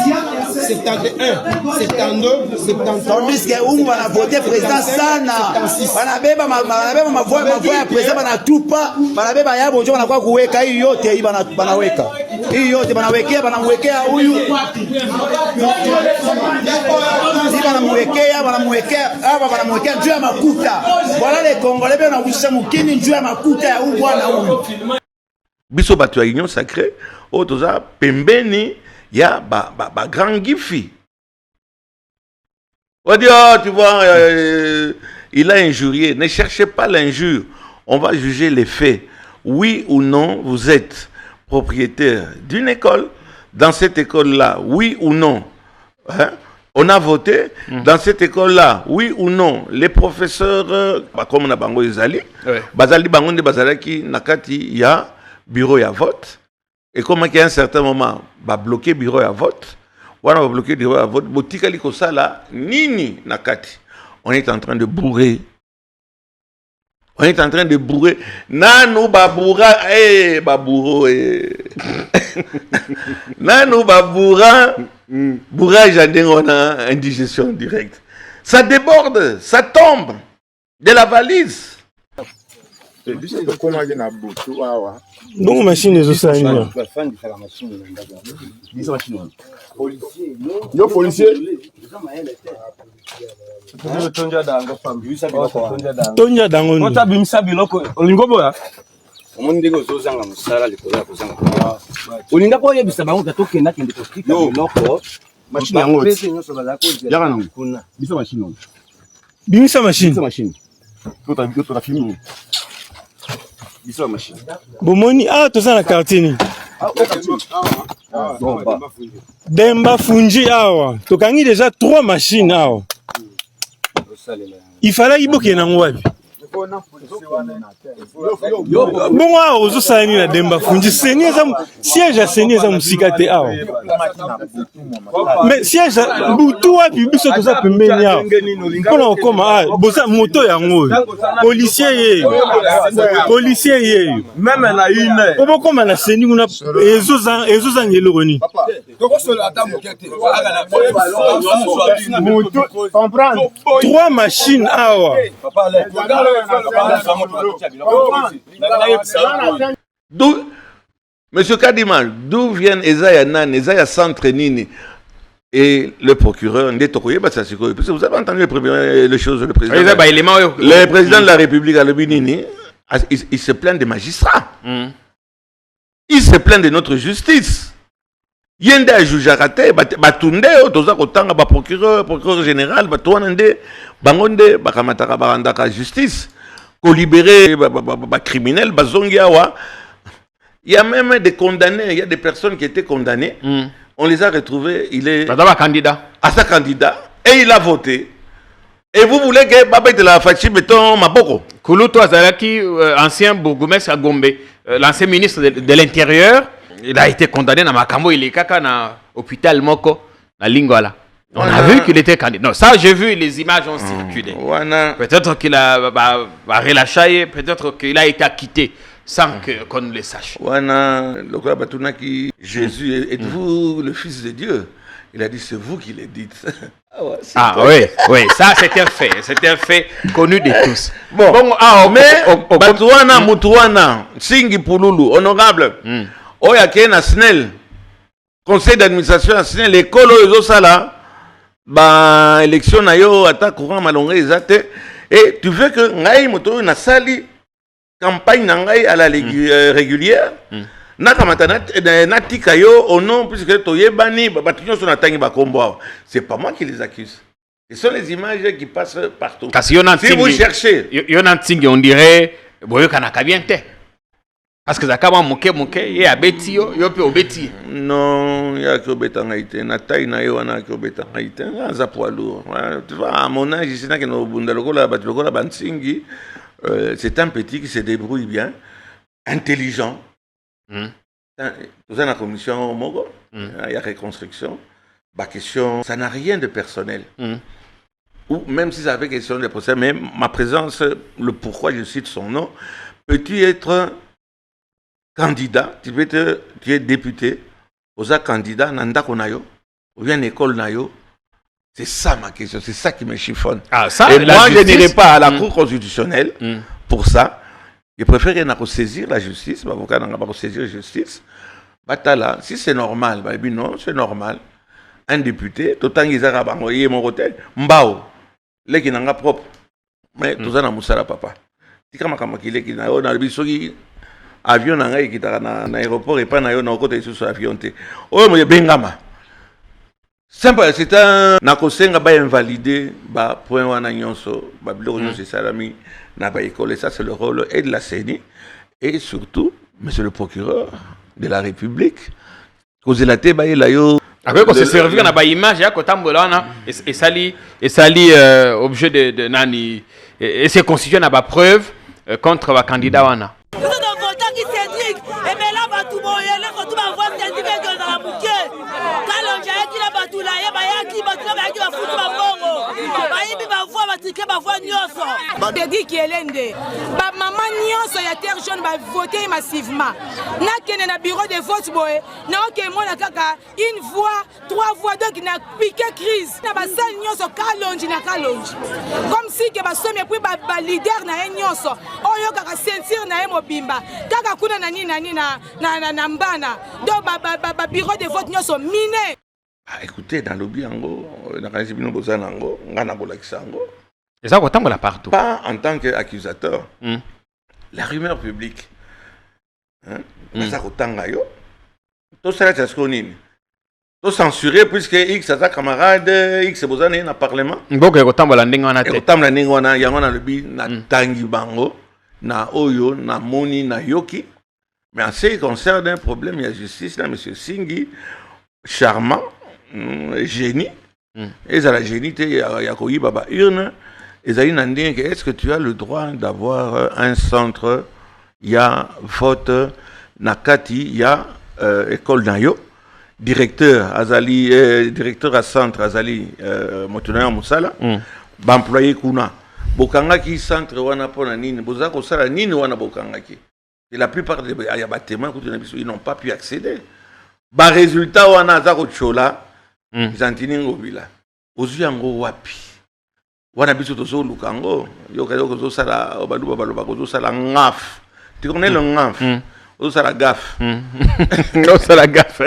72, 73. Tandis que on a voté président sana. Banabeba ma voix président bana tupa, banabeba ya bonjo bana kwa kuweka hii yote hii banaweka. Hii yote banamwekea huyu. Banamwekea juu ya makuta. Voilà les Congolais bana wisha mukini juu ya makuta ya huyu bwana huyu. Biso batu ya union sacrée, otoza pembeni ya ba grand gifi. On dit, oh, tu vois, il a injurié. Ne cherchez pas l'injure. On va juger les faits. Oui ou non, vous êtes propriétaire d'une école. Dans cette école-là, oui ou non, hein, on a voté dans cette école-là, oui ou non. Les professeurs, comme on a bango Izali, Bazali Bangonde Bazalaki, Nakati, il y a bureau à vote. Et comme il y a un certain moment, va bloquer bureau à vote, on va bloquer bureau à vote, Botikali Kosala, Nini Nakati. On est en train de bourrer. On est en train de bourrer. Nanou Baboura, Babouro, Nanou Baboura, bourrage, on a indigestion directe. Ça déborde, ça tombe de la valise. Donc machine est aussi une. Yo policier. Tonja dango. Ota bimisa biloko. Olingo boya. Omundi go zozanga musala likola kozanga. Olinga ko yebisa bango katokenda kende kostika biloko. Machine yango. Yaka nango. Kuna. Bisa machine yango. Bimisa machine. Bisa machine. Tota filme. Bisa machine. Bomoni toza na quartier ni. Demba Fungi awa. Tokangi déjà 3 machines awa. Il fallait iboke na ngwabi. Bon awa ozosala nini na Demba Fungi seni eza siège seni eza musika te awa. Mais siège butu wapi biso toza pembeni awa. Pona okoma boza moto yango. Policier ye. Même na une. Obokoma na seni kuna ezoza ngelo ni. Comprendre 3 machines awa. D'où, Monsieur Kadiman, d'où viennent Ezaya Nan, Ezaya Centre Nini et le procureur Ndetokoye Batsasiko? Parce que vous avez entendu les choses, le président. Le président de la République, Alobinini, il se plaint des magistrats. Il se plaint de notre justice. Yende a jugé raté, batunde, otoza kotanga ba procureur général, batouanande, bangonde, bakamataka barandaka justice, ko libérer ba criminels, bazongiawa. Il y a même des condamnés, il y a des personnes qui étaient condamnées. On les a retrouvés, il est candidat. À sa candidat et il a voté. Et vous voulez que Baba de la Fachi Beton Maboko? Koulouto Azalaki, ancien bourgmestre à Gombe, l'ancien ministre de l'Intérieur, il a été condamné dans Makambo, il est caca dans l'hôpital Moko, dans Lingwala. On a vu qu'il était candidat. Non, ça j'ai vu, les images ont circulé. Peut-être qu'il a relâché, peut-être qu'il a été acquitté sans qu'on le sache. Jésus, êtes-vous le Fils de Dieu? Il a dit, c'est vous qui le dites. Oui, ça c'est un fait connu de tous. Bon, mais Batouana, Moutouana, Singi Pouloulou, honorable, Oyake na SNEL, conseil d'administration à SNEL, l'école Sala, élection na yo, atta courant malongé, exact. Et tu veux que Ngaï Moto na sali campagne Nangaï à la régulière? C'est pas moi qui les accuse. Ce sont les images qui passent partout. Si vous cherchez, on dirait parce que ça a moqué, il y a Betty, il y a Betty. Non, il y a que Betangaïté. Na taille na yo na que Betangaïté. Ça poids lourd. Tu vois, à mon âge, ici, na que no bundaloko la bansingi, c'est un petit qui se débrouille bien, intelligent. Vous avez la commission Mogo, il y a reconstruction. Ma question, ça n'a rien de personnel. Ou même si ça avait question de procès, mais ma présence, le pourquoi je cite son nom, peux-tu être candidat, tu es député, vous êtes candidat, nanda konayo, ou bien école nayo. C'est ça ma question, c'est ça qui me chiffonne. Et moi, je n'irai pas à la Cour constitutionnelle pour ça. Je préfère saisir la justice, l'avocat n'a pas saisir la justice. Batala, si c'est normal, non, c'est normal. Un député, tout le temps qu'ils ont mon hôtel, mbao, les qui n'ont propre. Mais tout ça n'a pas papa. Si comme qu'il qui n'a pas de avion qui est dans l'aéroport et pas dans l'aéroport sur avion. Oh, mais bengama. Simple, c'est un nakosenga ba invalidé ba point wana nyonso ba biloko nyonso salami na ba école. Ça c'est le rôle et de la CENI et surtout monsieur le procureur de la République. Cause la te ba la yo Après, qu'on se servir dans l'image, et sali objet de nani, et c'est constitué dans la preuve contre le candidat wana. Dedi Kielende, maman nyonso ya terre jaune va voter massivement. Na kene na bureau de vote boy, na ok mona kaka une voix, 3 voix donc na piqué crise. Na ba sal nyonso kalonji na kalonji. Comme si que ba somme puis ba leader na nyonso. Oyo kaka sentir na mobimba. Kaka kuna na nini na mbana. Do ba bureau de vote nyonso miné. Écoutez, dans le biango, dans le bino bozanango, ngana bolaksango. Et ça, autant la partout. Pas en tant qu'accusateur. La rumeur publique. Ça, autant yo. Tout ça, c'est ce qu'on dit. Tout censuré puisque X, sa camarade, X, c'est besoin d'un parlement. Donc, autant la ndingona tête. Autant la ndingona, yangona le bi, na tangi bango, na oyo, na moni, na yoki. Mais en ce qui concerne un problème, il y a justice, là, M. Singhi, charmant, génie. Et ça, la génie, il y a koyi baba urne. Est-ce que tu as le droit d'avoir un centre, il y a vote, Nakati, il y a école Nayo, directeur directeur à centre Azali Motunaya Moussala, employé Kuna. Bokangaki centre wana pona nini, bozako sala nini wana bokangaki. Et la plupart des bâtiments ils n'ont pas pu accéder. Ba résultat wana zako chola, Zantini ngobila. Ozuyango wapi. Wana biso tozo lukango yoko zo sala obaluba baloba ko zo sala ngaf. Tu connais le ngaf? Zo sala gaf. Zo sala gaf.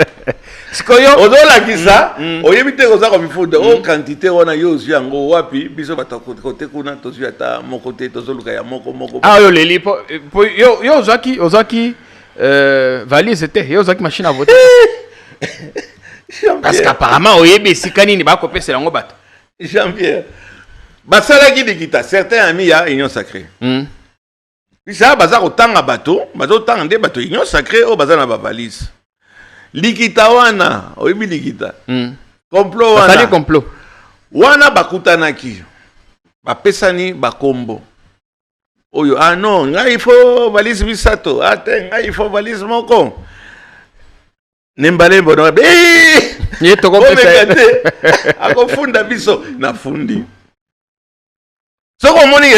Sikoyo ozo la kisa oyebite ko za ko bifude o quantité wana yo yango wapi biso batakote kuna tozu ata moko te tozo luka ya moko. Ah yo leli po yo ozaki valise te yo ozaki machine à voter. Parce qu'apparemment oyebi sikani ni ba ko pesa yango bato. Jean-Pierre Basalaki de Kita, certains amis à Union Sacrée. Puis ça, bazar autant à bateau, autant de bateau, Union Sacrée, au bazar à ba valise. Likita wana, oibi likita. Complot wana. Sali complot. Wana bakutanaki. Ba pesani ba kombo. Oyo, ah non, nga il faut valise bisato. Attends, nga il faut valise moko. Nembale bono. Ye toko pesa. Ako funda biso na fundi. Ce qu'on m'a dit,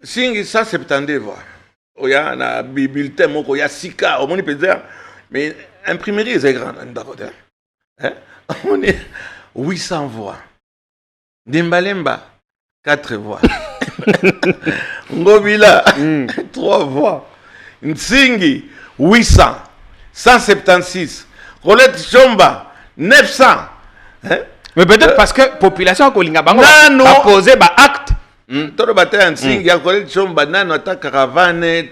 c'est 170 voix. Il y a un bulletin, il y a 6 cas, on peut dire, mais l'imprimerie est grande. On est 800 voix. Dembalemba, 4 voix. Ngobila, 3 voix. Nsingi, 800. 176. Colette Chomba, 900. Mais peut-être parce que la population a posé un acte. Tout le matin, il y a Colette Chomba, nata caravane,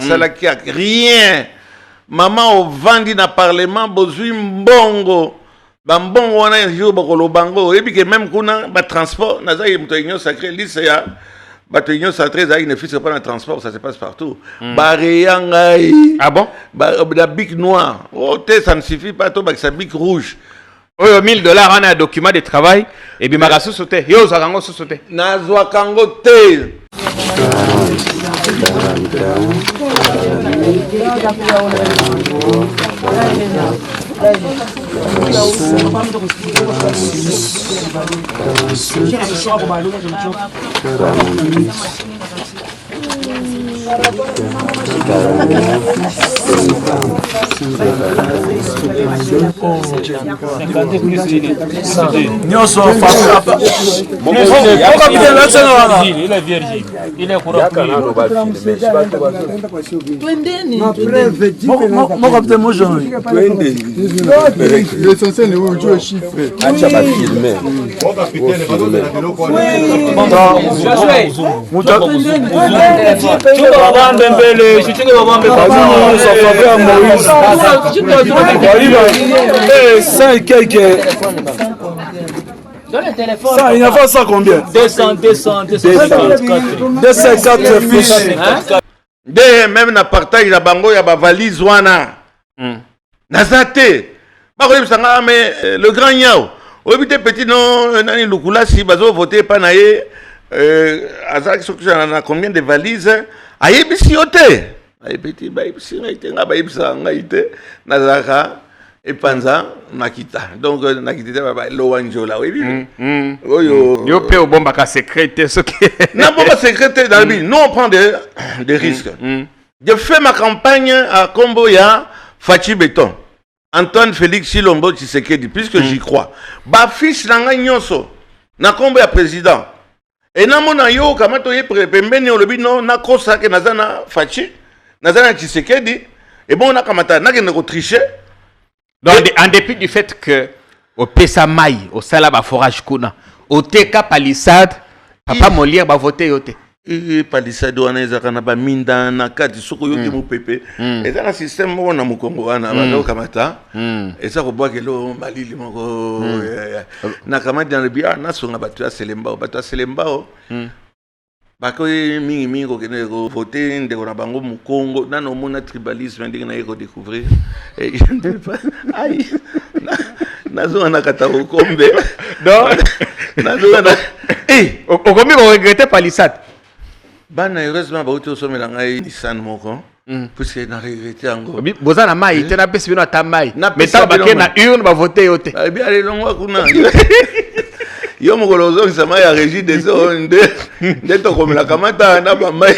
salaki, rien. Maman au vendi na parlement, bozui mbongo. Bambongo wana un jour bokolo bango. Et puis que même kuna ba transport, naza y Union Sacrée, lycée bato Union Sacrée, ça ne fait pas un transport, ça se passe partout. Baréangaï. Ah bon? La bic noire. Oh, ça ne suffit pas, toi, ça bic rouge. Oh, $1000, on a un document de travail, et puis Marasu sauté. Yo, Zarango sauté. Nazwa Kango te. Nyonso l'essentiel est où tu es chiffré. Ça et quelques. Ça, il y a pas ça combien? 204 fiches. Même na partage la bango ya ba valise wana. Nazate. Mais le grand Yao, au petit petit non, Nani Lukula, si Bazo voté Panaye, Azak a combien de valises? Aïe, Bissiote. Aïe, petit, Nazaka. Et Panza, Nakita. Donc, Nakita, Loanjola, oui. Yo pe au bomba secrétaire, ce qui non, bomba secrétaire dans le but. Nous, on prend des risques. Je fais ma campagne à Komboya, Fachi Béton. Antoine Félix Chilombo Tshisekedi, puisque j'y crois. Ba fiche nanga nyonso, na Komboya président. Et na mona yo, kamato ye pembeni au lobby, non, na kosa ke nazana Fachi, nazana Tshisekedi. Et bon, on a kamata, na kene ko tricher. Donc, en dépit du fait que au Pessamay, au Salaba Forage Kuna, au TK Palissade, Papa Molière va voter au T. Palissade, on a un minda, na kati, soko yoki mu pepe. Et dans le système, on a mu Congo, on a kamata. Et ça, on voit que l'eau, Mali, limongo. Na kamata dans le biais, na songa batua selembao, Bako mingi ko kene ko voter ndeko na bango mu Congo na no mona tribalisme ndenge na ko découvrir et je ne sais pas aïe nazo na kata ko kombe donc nazo na au combien on regrettait Palissade bana heureusement ba uto so melanga Nissan moko puisque na regretté ngo bozana mai tena pesi bino atamai mais ça ba na urne ba voter yote bien allez longo kuna yo mokolozo sama ya régie des ondes de to comme la kamata na ba mai.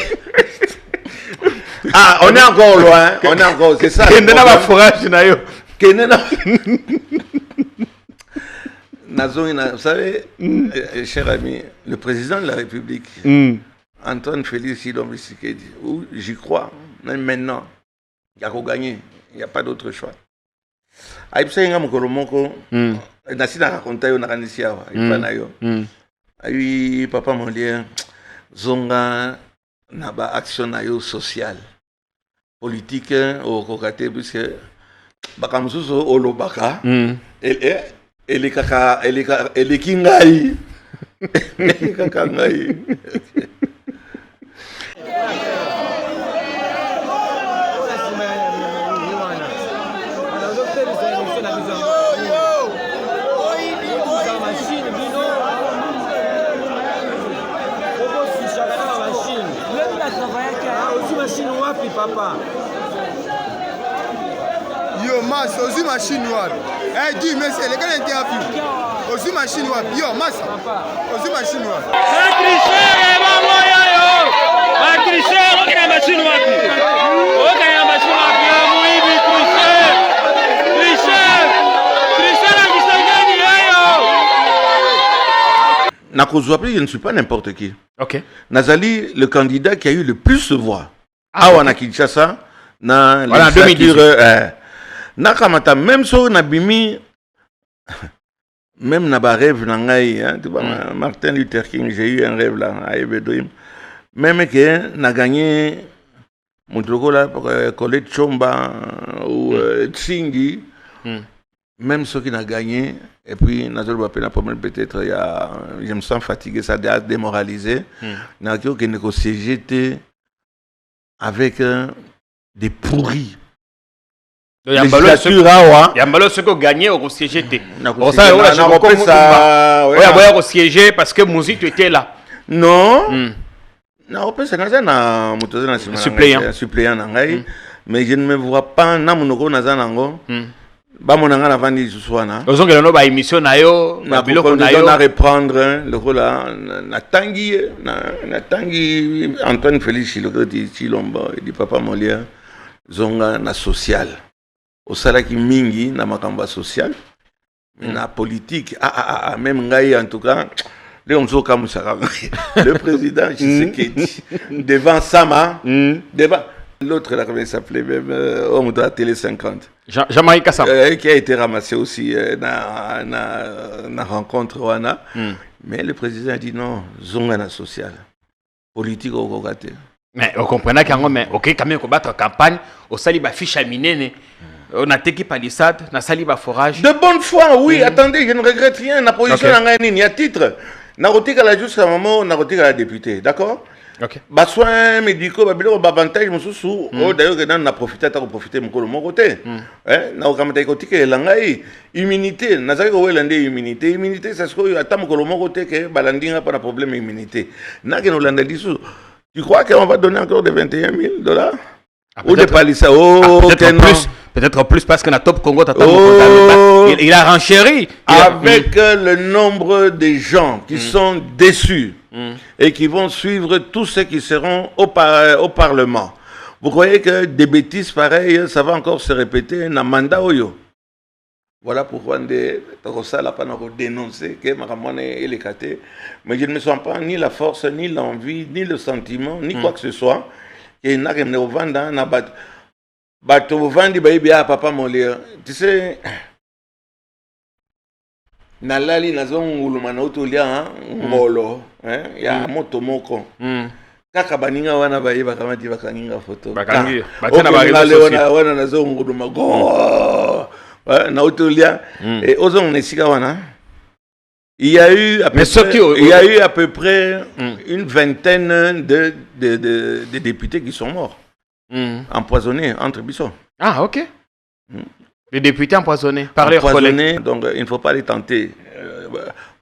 Ah, on est encore loin, on est encore, c'est ça. Kende na ba forage na yo. Kende na vous savez, cher ami, le président de la République, Antoine Félix Chilombo Tshisekedi, où j'y crois, même maintenant, il y a qu'à gagner, il n'y a pas d'autre choix. Aïpsa Inga Mokolomoko, Nasina raconta yo nakanisi awa, ipana yo. Ayi Papa Molière, zonga na ba action na yo sociale, politique au kokate puisque bakamususo olobaka, ele kingai, ele kakangai. Papa. Yo, Mas, aussi machine wapi? Eh, dis, monsieur, les gars interview. Aussi machine wapi? Yo, Mas, aussi machine wapi? C'est tricher, maman, yo! Va tricher, on a machine wapi? On a machine wapi? Oui, tricher! Tricher! Tricher, la Kisangani, yo! Nakozouapi, je ne suis pas n'importe qui. Ok. Nazali, le candidat qui a eu le plus de voix. Ah, on a Kinshasa, na voilà, 2018. Nakamata, même si on a bimi, même na ba rêve nangai, hein, tu vois, Martin Luther King, j'ai eu un rêve là, à Ebedrim. Même que n'a gagné mon truc là pour Colette Chomba ou Tsingi, même ceux qui n'a gagné, et puis n'a pas peut-être, je me sens fatigué, ça a démoralisé, n'a qui ne CGT avec des pourris. Il y a un ballon ce qu'on gagnait au CGT. On s'est au siéger parce que Mouzi, tu étais là. Non. Non, c'est un suppléant. Mais je ne me vois pas dans mon Nazanango. Ba monanga na vandi suswana. Ozonga no ba émission na yo, na biloko na yo na reprendre le rôle na tangi Antoine Félix Chilombo et du Papa Molière zonga na social. Au salaki mingi na makamba social. Na politique même ngai en tout cas le président Tshisekedi devant Sama devant l'autre là, comment il s'appelait même, homme de la télé 50. Jean-Marie Kassam. Qui a été ramassé aussi dans la rencontre Wana. Mais le président a dit non, Zongana social. Politique au Gogaté. Mais on comprenait quand même, ok, quand même, combattre campagne, au saliba fiche à minene. On a teki palissade, on a saliba forage. De bonne foi, oui, attendez, je ne regrette rien. La position n'a rien, il y a titre. Narotique à la juste à moment, narotique à la députée, d'accord? Basoins médicaux, avantage, d'ailleurs, on a profité, on a profité de mon côté. On a profité de l'immunité. On a immunité. Immunité, c'est ce que attend mon côté que Balanding n'a pas de problème d'immunité. Tu crois qu'on va donner encore de 21 000 $? Ou des palissades? Peut-être plus parce que la Top Congo il a renchéri. Avec le nombre de gens qui sont déçus et qui vont suivre tous ceux qui seront au Parlement. Vous croyez que des bêtises pareilles, ça va encore se répéter dans le mandat Oyo? Voilà pourquoi ça n'a pas dénoncé que Maramone est l'écarté. Mais je ne me sens pas ni la force, ni l'envie, ni le sentiment, ni quoi que ce soit. Et il n'a rien à vendre dans la bataille. Papa Molière. Tu sais, Nalali Nazon Manotolia, Ngolo, il y a Motomoko. Kaka baninga wana bayiba kama diba kaninga photo. Bakangi. Batena bayiba wana nazo nguduma go. Na Otolia et ozon nesika wana. Il y a eu à peu près une vingtaine de députés qui sont morts. Empoisonnés entre Bissot. Ah, ok. Les députés empoisonnés par leurs collègues. Donc il ne faut pas les tenter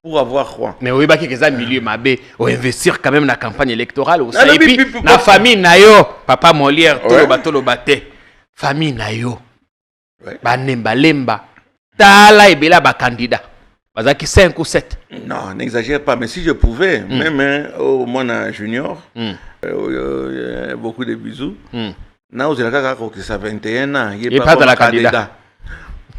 pour avoir quoi. Mais oui, il y a un milieu mabé, on investir quand même dans la campagne électorale aussi. Et puis, la famille Nayo, Papa Molière, Tolo Bate, famille Nayo, Banemba, Lemba, Tala et Bela, candidat. Bazaki 5 ou 7. Non, n'exagère pas, mais si je pouvais, même au moins junior, beaucoup de bisous. Now, c'est la que ça 21 ans, il n'est pas dans la candidat.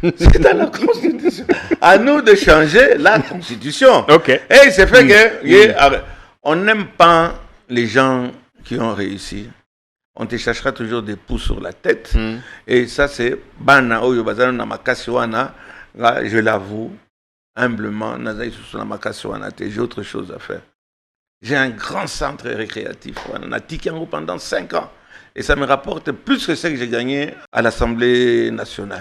C'est dans la Constitution. À nous de changer la Constitution. Et c'est fait que on n'aime pas les gens qui ont réussi. On te cherchera toujours des pouces sur la tête. Et ça, c'est Bana Oyo Bazano Namakasiwana. Là, je l'avoue, humblement, j'ai autre chose à faire. J'ai un grand centre récréatif. On a Tikiango pendant 5 ans. Et ça me rapporte plus que ce que j'ai gagné à l'Assemblée nationale.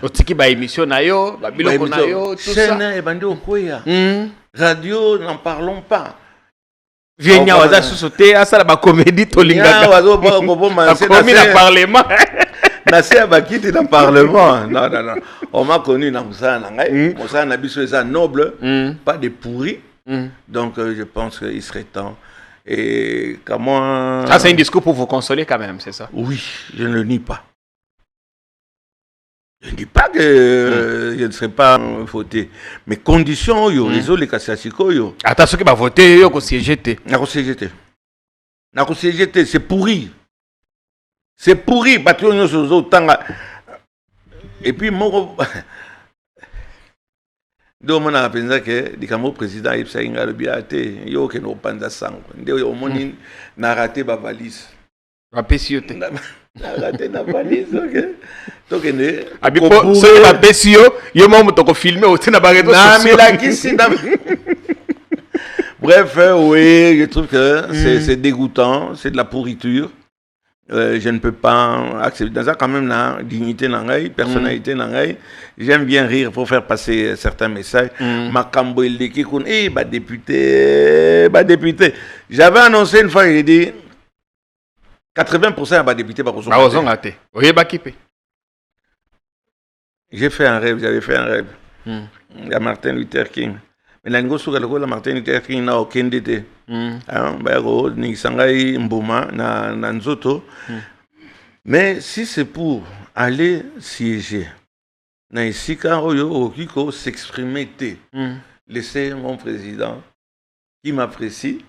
Radio, n'en parlons pas. Non. On m'a connu dans Moussa Nangaï. Moussa Nabiso est noble, pas des pourris. Donc je pense qu'il serait temps. Et comment... Ça, c'est un discours pour vous consoler quand même, c'est ça? Oui, je ne le nie pas. Je ne dis pas que je ne serai pas voté. Mais conditions, les autres, les Kassachiko, attention qu'il va voter, il y a CGT. C'est pourri. C'est pourri. Et puis, moi... Donc, on a pensé que le président Ipsaïnga le biaté, il y a aucun opanda sang. On a raté ma valise. On a raté ma valise, ok. Donc, on est. Si on a PCO, il y a un moment où on filme, on a Bref, oui, je trouve que c'est dégoûtant, c'est de la pourriture. Je ne peux pas accepter. Dans ça, quand même, la dignité, personnalité, j'aime bien rire pour faire passer certains messages. Makambo Eldeki, député. J'avais annoncé une fois, j'ai dit 80% de députés. J'avais fait un rêve. Il y a Martin Luther King. Mais la Martin Luther King n'a aucun dété. Mais si c'est pour aller siéger, s'exprimer, laisser mon président qui m'apprécie,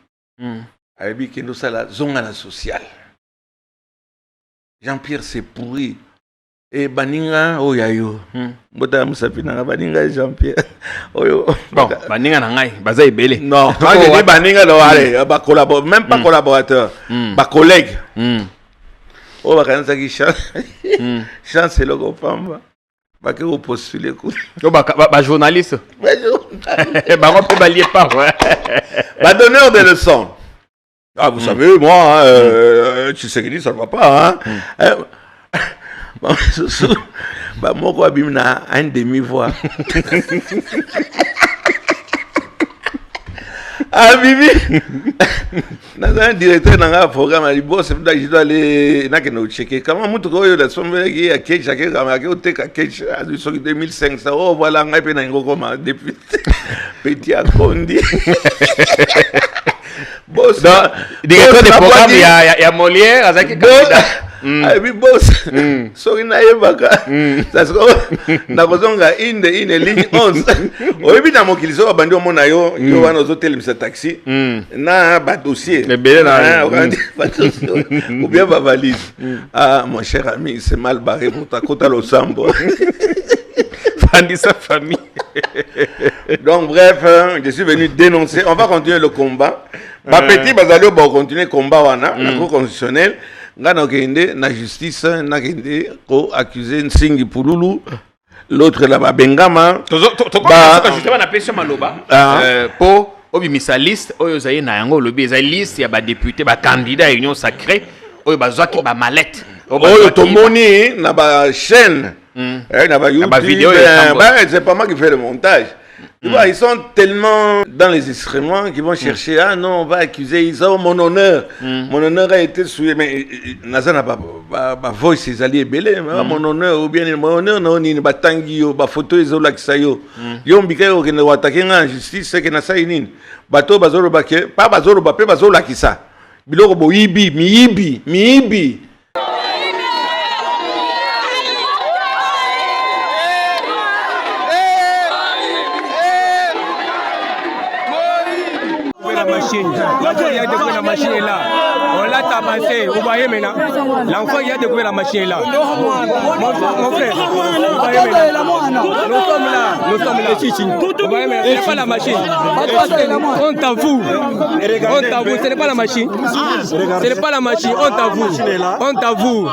avec qui nous la zone sociale. Jean-Pierre, c'est pourri. Et Baninga, Oyayo. Bota Moussapina, Baninga et Jean-Pierre. Bon, Baninga Nangai, Bazaï Belé. Non, quand je dis Baninga, même pas collaborateur, collègue. Oh, Bakanzaki chance, c'est le gopamba. Baké au postuler. Journaliste. On peut balayer pas, ouais. Donneur de leçons. Ah, vous savez, moi, tu sais que ça ne va pas, hein. Moi, quoi, bimna, un demi-voix. Ah, Bibi! Dans un directeur dans un programme, il dit, boss, je dois aller, checker. Comment tu vois, la somme qui est à Ketch, chacun a Ketch, à 2500 euros, voilà, on a payé un gros comment, depuis petit à Kondi. Boss, directeur des programmes, il y a Molière, Azaki Kabila. Ah oui, boss. Sorry, ça se une ligne 11. Oui, bien, mon qu'il soit abandonné mon ayo, il y a un hôtel, il taxi. Na, ba dossier. Les billets là. Ou bien ma valise. Ah, mon cher ami, c'est mal barré pour ta côte à l'Osambo. Fandi sa famille. Donc, bref, je suis venu dénoncer. On va continuer le combat. Ma petit Bazalio va continuer le combat, la Cour constitutionnelle. La justice n'a accusé Nsingi Pululu, l'autre là-bas, Bengama. Justement, on appelle ça Maloba. Pour obimisa liste, oyozaye na yango lobi eza liste ya ba député, ba candidat à union sacrée, oyo bazwaki ba mallette. Oyo tomoni na ba chaîne, na ba YouTube, c'est pas moi qui fais le montage. Tu vois, ils sont tellement dans les excréments qu'ils vont chercher, ah non, on va accuser, ils ont mon honneur. Mon honneur a été souillé, mais Naza n'a pas voix, ses alliés belés, mon honneur, ou bien mon honneur, non, ni ba tangi, ba photo, ils ont l'axayo. Yon bika, ou ne attaquer en justice, c'est que Nasa inin. Bato, bazolo bake, pas bazolo bapé, bazolo lakisa. Biloko bo ibi, miibi. L'enfant il a découvert la machine est là. On l'a tabassé. Vous voyez maintenant. L'enfant il a découvert la machine est là. Mon frère, vous voyez maintenant. Nous sommes là. Vous voyez maintenant. Ce n'est pas la machine. On t'avoue. Ce n'est pas la machine. Ce n'est pas la machine. On t'avoue.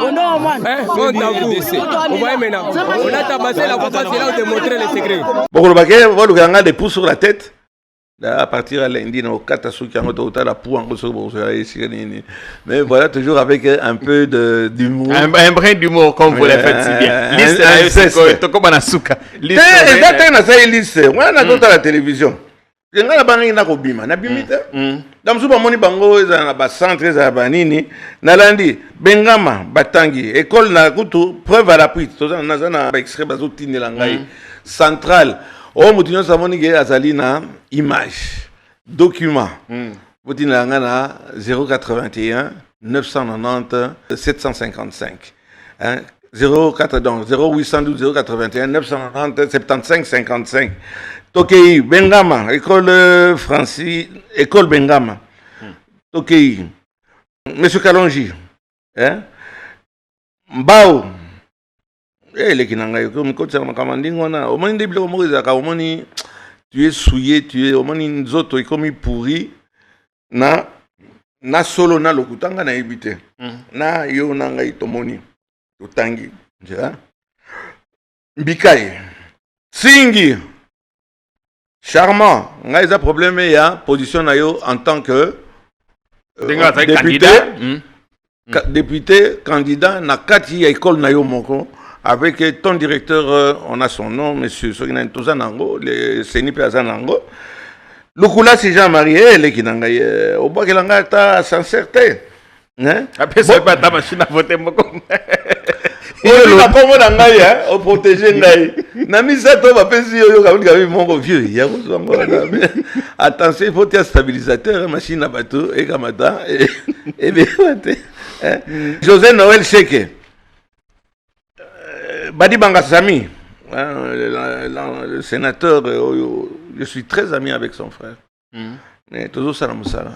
Vous voyez maintenant. On l'a tabassé. La fois c'est là où démontrer les secrets. Bon, le baguette, on va le des pouces sur la tête. À partir de lundi, on mais voilà, toujours avec un peu d'humour. Un brin d'humour, comme vous l'avez fait si bien. Liste, c'est comme un souka. Liste, liste. On a d'autres à la télévision. Je n'ai pas de bima. Na bimita. Dans ce moment, bango na ba centre za banini. Nalandi Bengama Batangi école na kutu preuve à l'appui. Toza na za extrait bazo tinela ngai central. Oh, Moutinho Samoni azali na image, document. Moutinho na 081 990 755. 0812 081 990 75 55. Tokei Bengama, école Francis, école Bengama. Tokei Monsieur Kalonji, Mbao. Les Kinanga, comme côté ma commanding, on a au moins des blocs tu es souillé, tu es au moins une autre comme pourri. Na solo na lokutanga na ebité. Na yo nanga itomoni. Utangi. Bikai. Singi. Charmant. Nga isa problème ya position na yo en tant que député. Député, candidat, na kati ya école na yo moko. Avec ton directeur, on a son nom, monsieur Sogina Tozanango, le Senipe Azanango. Lukula, c'est Jean-Marie, les Kinangaye, au bas de l'anga, t'as sincérité. Après, c'est pas ta machine à voter, mon com. Il y a pas mon angaye, au protéger Ngaye. Nami Sato va penser, mon vieux, il y a attention, il faut un stabilisateur, machine à bateau, et Kamata, et bien, José Noël Cheke. Badi Bangasami, le sénateur, je suis très ami avec son frère. Mais toujours salam salam.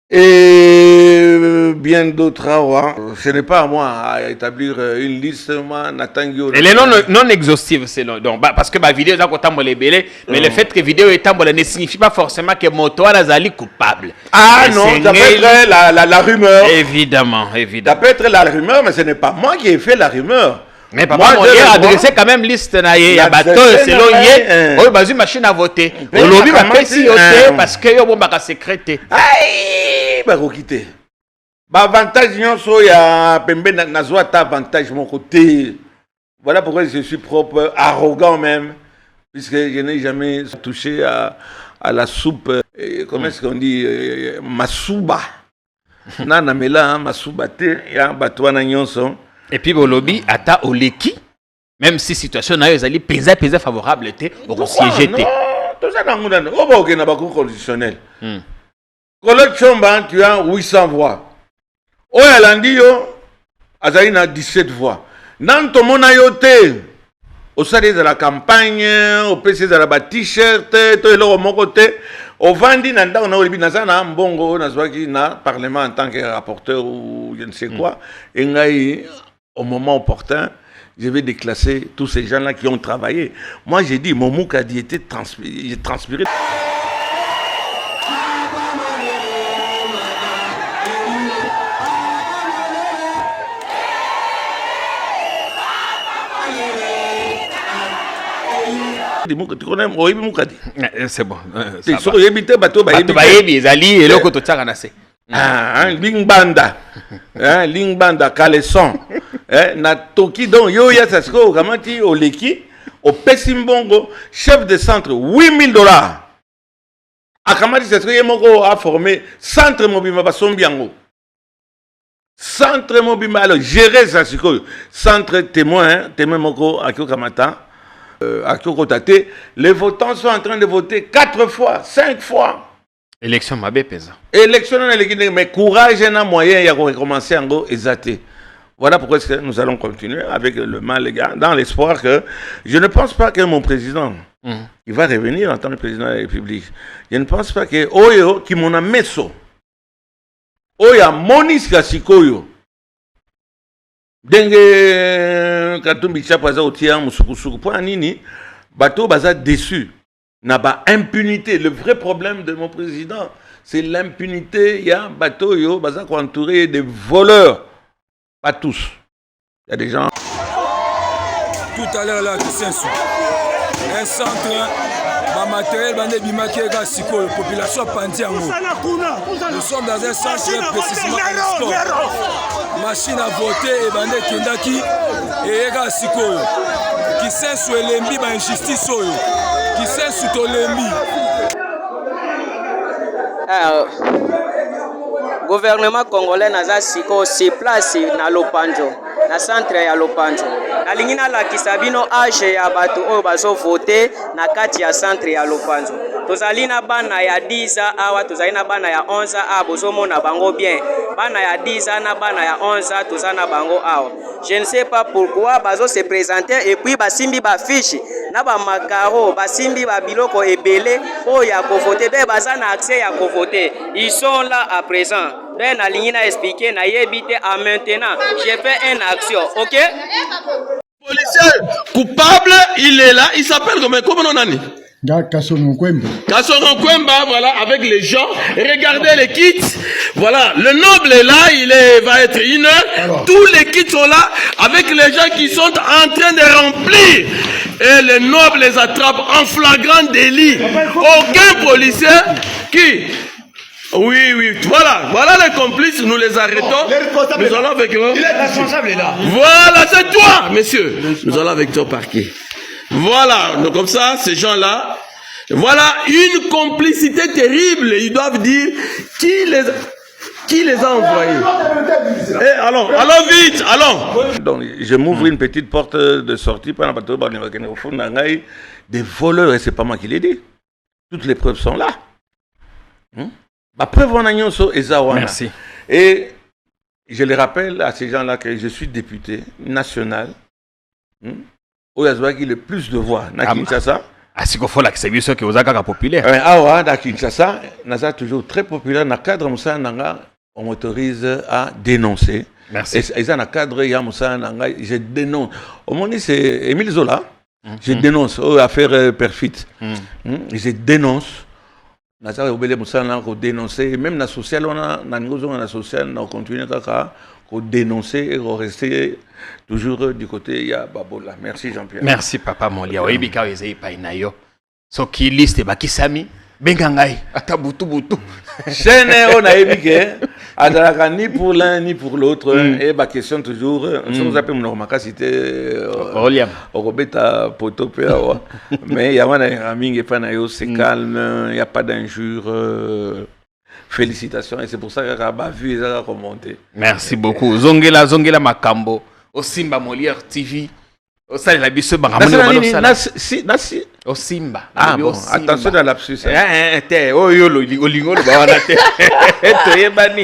Et bien d'autres, ce n'est pas à moi à établir une liste. Elle est non exhaustive, c'est donc parce que ma vidéo est encore les belés, mais le fait que vidéo est tambole ne signifie pas forcément que Motoa Nazali coupable. Ah non, ça peut être la rumeur. Évidemment. Ça peut être la rumeur, mais ce n'est pas moi qui ai fait la rumeur. Mais papa Molière a adressé quand même liste na ya bateau selon yé. Oh bazu machine à voter. Le lobby va pesi yoté parce que yo bomba ka secrété. Aïe, ba ko quitter. Ba avantage nyonso ya pembe na zo ta avantage mon côté. Voilà pourquoi je suis propre, arrogant même, puisque je n'ai jamais touché à la soupe comment est-ce qu'on dit, Masuba. Nana mela Masuba te, ya batouana nyonso. Et puis Bolobi, ata oleki, même si situation na yo ezali pesa favorable te, au siège te. Non, tout ça dans le monde. On va au conditionnel. Colette Chomba, tu as 800 voix. Oyalandi yo, azali na 17 voix. Dans ton monde ayote, au salé de la campagne, au PC de la t-shirt, tout est là au mon côté. Au Vandi, on a oublié na mbongo, na parlement en tant que rapporteur ou je ne sais quoi. Et au moment opportun, je vais déclasser tous ces gens-là qui ont travaillé. Moi, j'ai dit, mon Moukadi était transpiré. Tu connais Oyebi Moukadi? C'est bon. Lingbanda. Lingbanda, Caleçon. Na Toki, donc, yo ya sasko, kamati, oleki, au Pessimbongo, chef de centre, $8,000. Akamati sasko, yemoko a formé centre mobile, basombiango. Centre mobile, alors, gérer sasko, centre témoin, témoin moko, akio kamata. Les votants sont en train de voter 4 fois, 5 fois. Élection mabé pesa. Élection, mais courage et moyen, il y a recommencer en gros exaté. Voilà pourquoi nous allons continuer avec le mal, les gars, dans l'espoir que je ne pense pas que mon président, il va revenir en tant que président de la République. Je ne pense pas que Oyo, qui m'en a messo, Oya Monis Kasikoyo, Dengue Katumbi Chapaza Otia Musukusuku pour Nini, bateau baza déçu. N'a pas impunité. Le vrai problème de mon président, c'est l'impunité. Il y a un bateau yo baza entouré de voleurs. Pas tous. Il y a des gens. Tout à l'heure là, un centre, matériel, la population Pandiango. Nous sommes dans un centre précisément à l'escorte. Machine à voter et bandé Kendaki et Ega Sikoyo. Qui sait sur l'embi, ma injustice soyo. Qui sait sur l'embi. Gouvernement congolais naza siko se place na Lopanjo, na centre ya Lopanjo. Na lingina la kisabino age ya bato oyo bazo voter na kati ya centre ya Lopanjo. Tozali na bana ya 10 awa, tozali na bana ya 11 a bozomo na bango bien. Bana ya 10 na bana ya 11 tozali na bango awa. Je ne sais pas pourquoi bazo se présenter et puis basimbi ba fiche na ba makaro, basimbi ba biloko ebele po ya ko voter, be baza na accès ya ko voter. Ils sont là à présent. Ben Alingina expliqué na yebite à maintenant. J'ai fait une action, ok? Policier coupable, il est là, il s'appelle comment on a dit? Kasongo Kwemba, voilà, avec les gens. Regardez les kits. Voilà, le noble est là, va être une heure. Tous les kits sont là, avec les gens qui sont en train de remplir. Et le noble les attrape en flagrant délit. Aucun policier qui... Oui, voilà les complices, nous les arrêtons. Nous allons avec eux. Il est responsable là. Voilà, c'est toi, monsieur. Nous allons avec toi au parquet. Voilà, donc comme ça, ces gens-là, voilà une complicité terrible. Ils doivent dire qui les a envoyés. Eh, allons vite, allons. Donc, je m'ouvre une petite porte de sortie par des voleurs, et c'est pas moi qui l'ai dit. Toutes les preuves sont là. Merci. Et je les rappelle à ces gens-là que je suis député national. Oyazouaki le plus de voix. Na Kinshasa. C'est qu'il faut l'accepter ceux qui ont été populaires. Ah, na Kinshasa, Naza toujours très populaire. Dans le cadre Moussa Nanga, on m'autorise à dénoncer. Merci. Et dans le cadre ya Moussa Nanga, je dénonce. Au moment où c'est Émile Zola, je dénonce affaire perfide. Je dénonce. Naza obélé Moussa Nanga pour dénoncer. Même dans la social, on a continué à dénoncer et rester toujours du côté ya Babola. Merci Jean-Pierre. Merci papa Molia. Oui, bika ezei painayo. So ki liste bakisami Bengangai, ata butu. Chaîne, on a évoqué, ni pour l'un ni pour l'autre, et ma question toujours, nous appelons Normaka, c'était Robeta Potopé, mais il y a un ami c'est calme, il n'y a pas d'injure. Félicitations, et c'est pour ça que Rabat vu et remonté. Merci beaucoup. Zongela Makambo, au Simba Molière TV. Au Sale la Bisseux Nasi. Au Simba. Ah bon, attention à l'absus. Oh yo, Olingo, le Bawanate.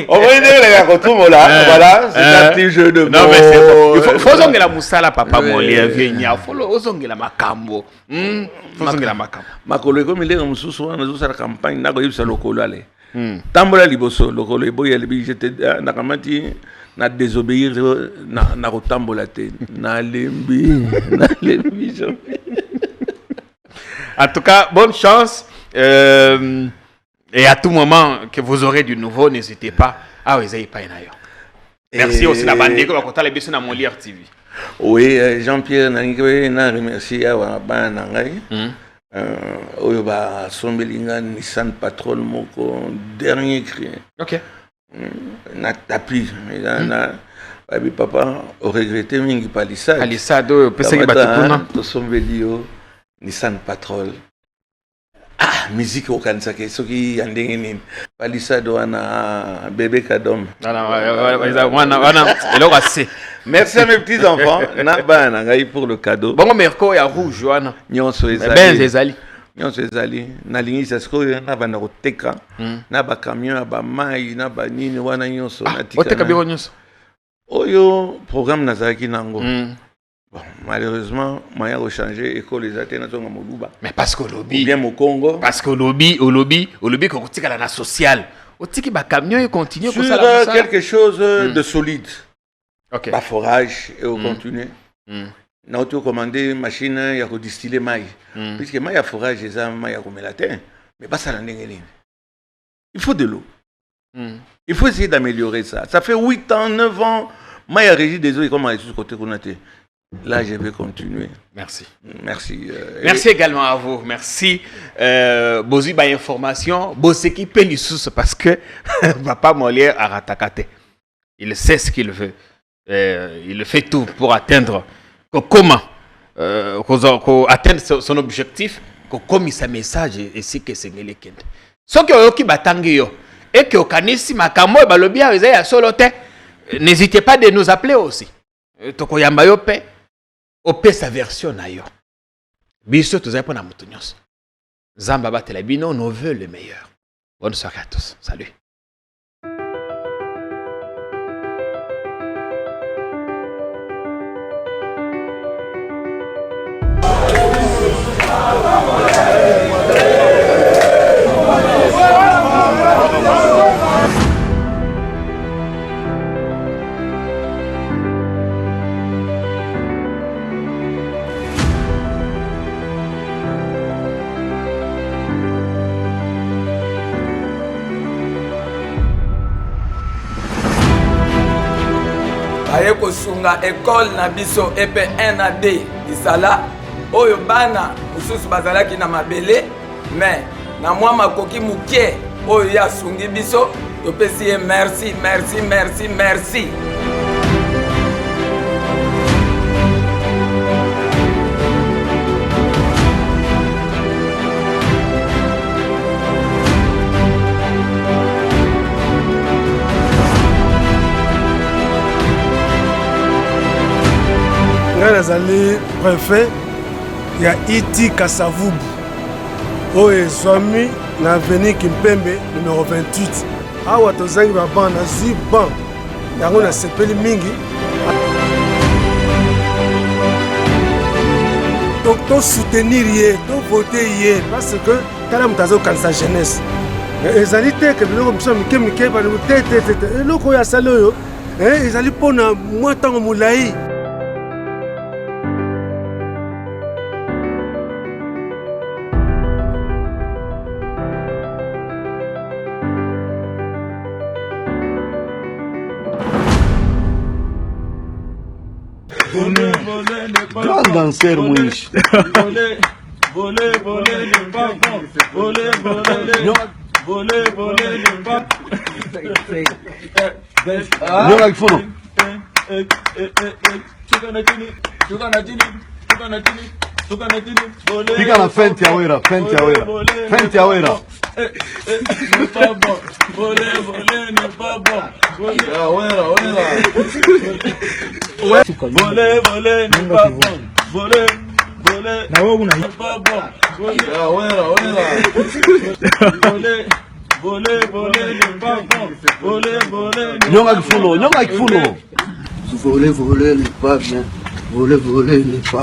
On va dire les gars, retrouve là. Voilà, c'est un petit jeu de mots. Non, mais c'est bon. Il faut Zongela Moussala, papa Molière, Vienya. Il faut Zongela Makambo. Faut Zongela Makambo. Makolo, comme il est comme souvent, nous avons la campagne, nous avons eu le Lokolo. Tambola liboso lokolo eboya libi j'étais nakamati na désobéir na rotambola te na lembi En tout cas, bonne chance et à tout moment que vous aurez du nouveau, n'hésitez pas à oser pas Merci aussi la bande que va compter les bisous na Molière TV. Oui, Jean-Pierre Nangiwe na remercier à Banangai. Oyo ba sombelinga Nissan Patrol moko dernier cri. OK. Na tapis na babi papa au regretté mingi palissade. Palissade pesa ki batukuna to sombelio Nissan Patrol. Ah, musique au kansake soki yandenge nini. Palissade wana bébé kadom. Wana eloko assez. Merci à mes petits enfants. Pour le cadeau. Bon, Merco, il y a rouge, Joanna. Nyonso ezali. Ben ezali. Nyonso ezali. Na lingi sasko na bana koteka. Na ba camion ba mai na ba nini wana nyonso na tika. Oteka biro nyonso. Oyo programme nazaki nango. Bon, malheureusement, maya ko changer école les Athènes zonga moluba. Mais parce que lobby. Bien au Congo. Parce que lobby ko kotika la social. Otiki ba camion et continue ko sala quelque chose de solide. OK. Ba forage et au continuer. Na auto commandé machine ya ko distiller mai. Puisque mai ya forage eza mai ya ko melatin, mais pas ça la ndenge. Il faut de l'eau. Il faut essayer d'améliorer ça. Ça fait 8 ans, 9 ans, mai ya régie des eaux et comment aller sur côté konaté. Là, je vais continuer. Merci. Merci. Merci également à vous. Merci. Bozi ba information, Boseki Pelissus parce que papa Molière a ratakate. Il sait ce qu'il veut. Il fait tout pour atteindre comment atteindre son objectif, comme sa message et si que c'est le kende. Ce que batangi yo et que kanisi makambo e balobi ya solote, n'hésitez pas de nous appeler aussi. Tokoyamba yo pe opé sa version na yo. Biso tozai pona mutu nyonso. Zamba batela bino nos vœux le meilleur. Bonne soirée à tous. Salut. aye kosunga école na biso epe 1 à 2 isala oyo bana mususu bazalaki na mabele mais na mwa makoki mukie oyo ya sungi biso topesi ye merci merci merci merci. nazali préfet ya Iti Kasavubu oyo ezwami na avenue Kimpembe numéro 28 awa tozangi baban nazwi ban yango nasepeli mingi tosoutenir ye tovote ye parce que tala moto azokanisa jeunesse ezali te ke biloko biso mike mike balobi te eloko oyo asali oyo ezali mpona mwa ntango molai. Grand danseur, Moïse. voler, voler n'est pas bon. Voler, voler, voler, voler n'est pas bon. Nyonga kifuno. Piga na fenti ya wera, fenti ya wera. Fenti ya wera. N'est pas bon. Voler, voler n'est pas bon. Voler, voler n'est pas bon. Voler, voler n'est pas bon. Voler, voler n'est pas bon. Voler, voler. Nyonga kifuno, nyonga kifuno. Voler n'est pas bien. Voler n'est pas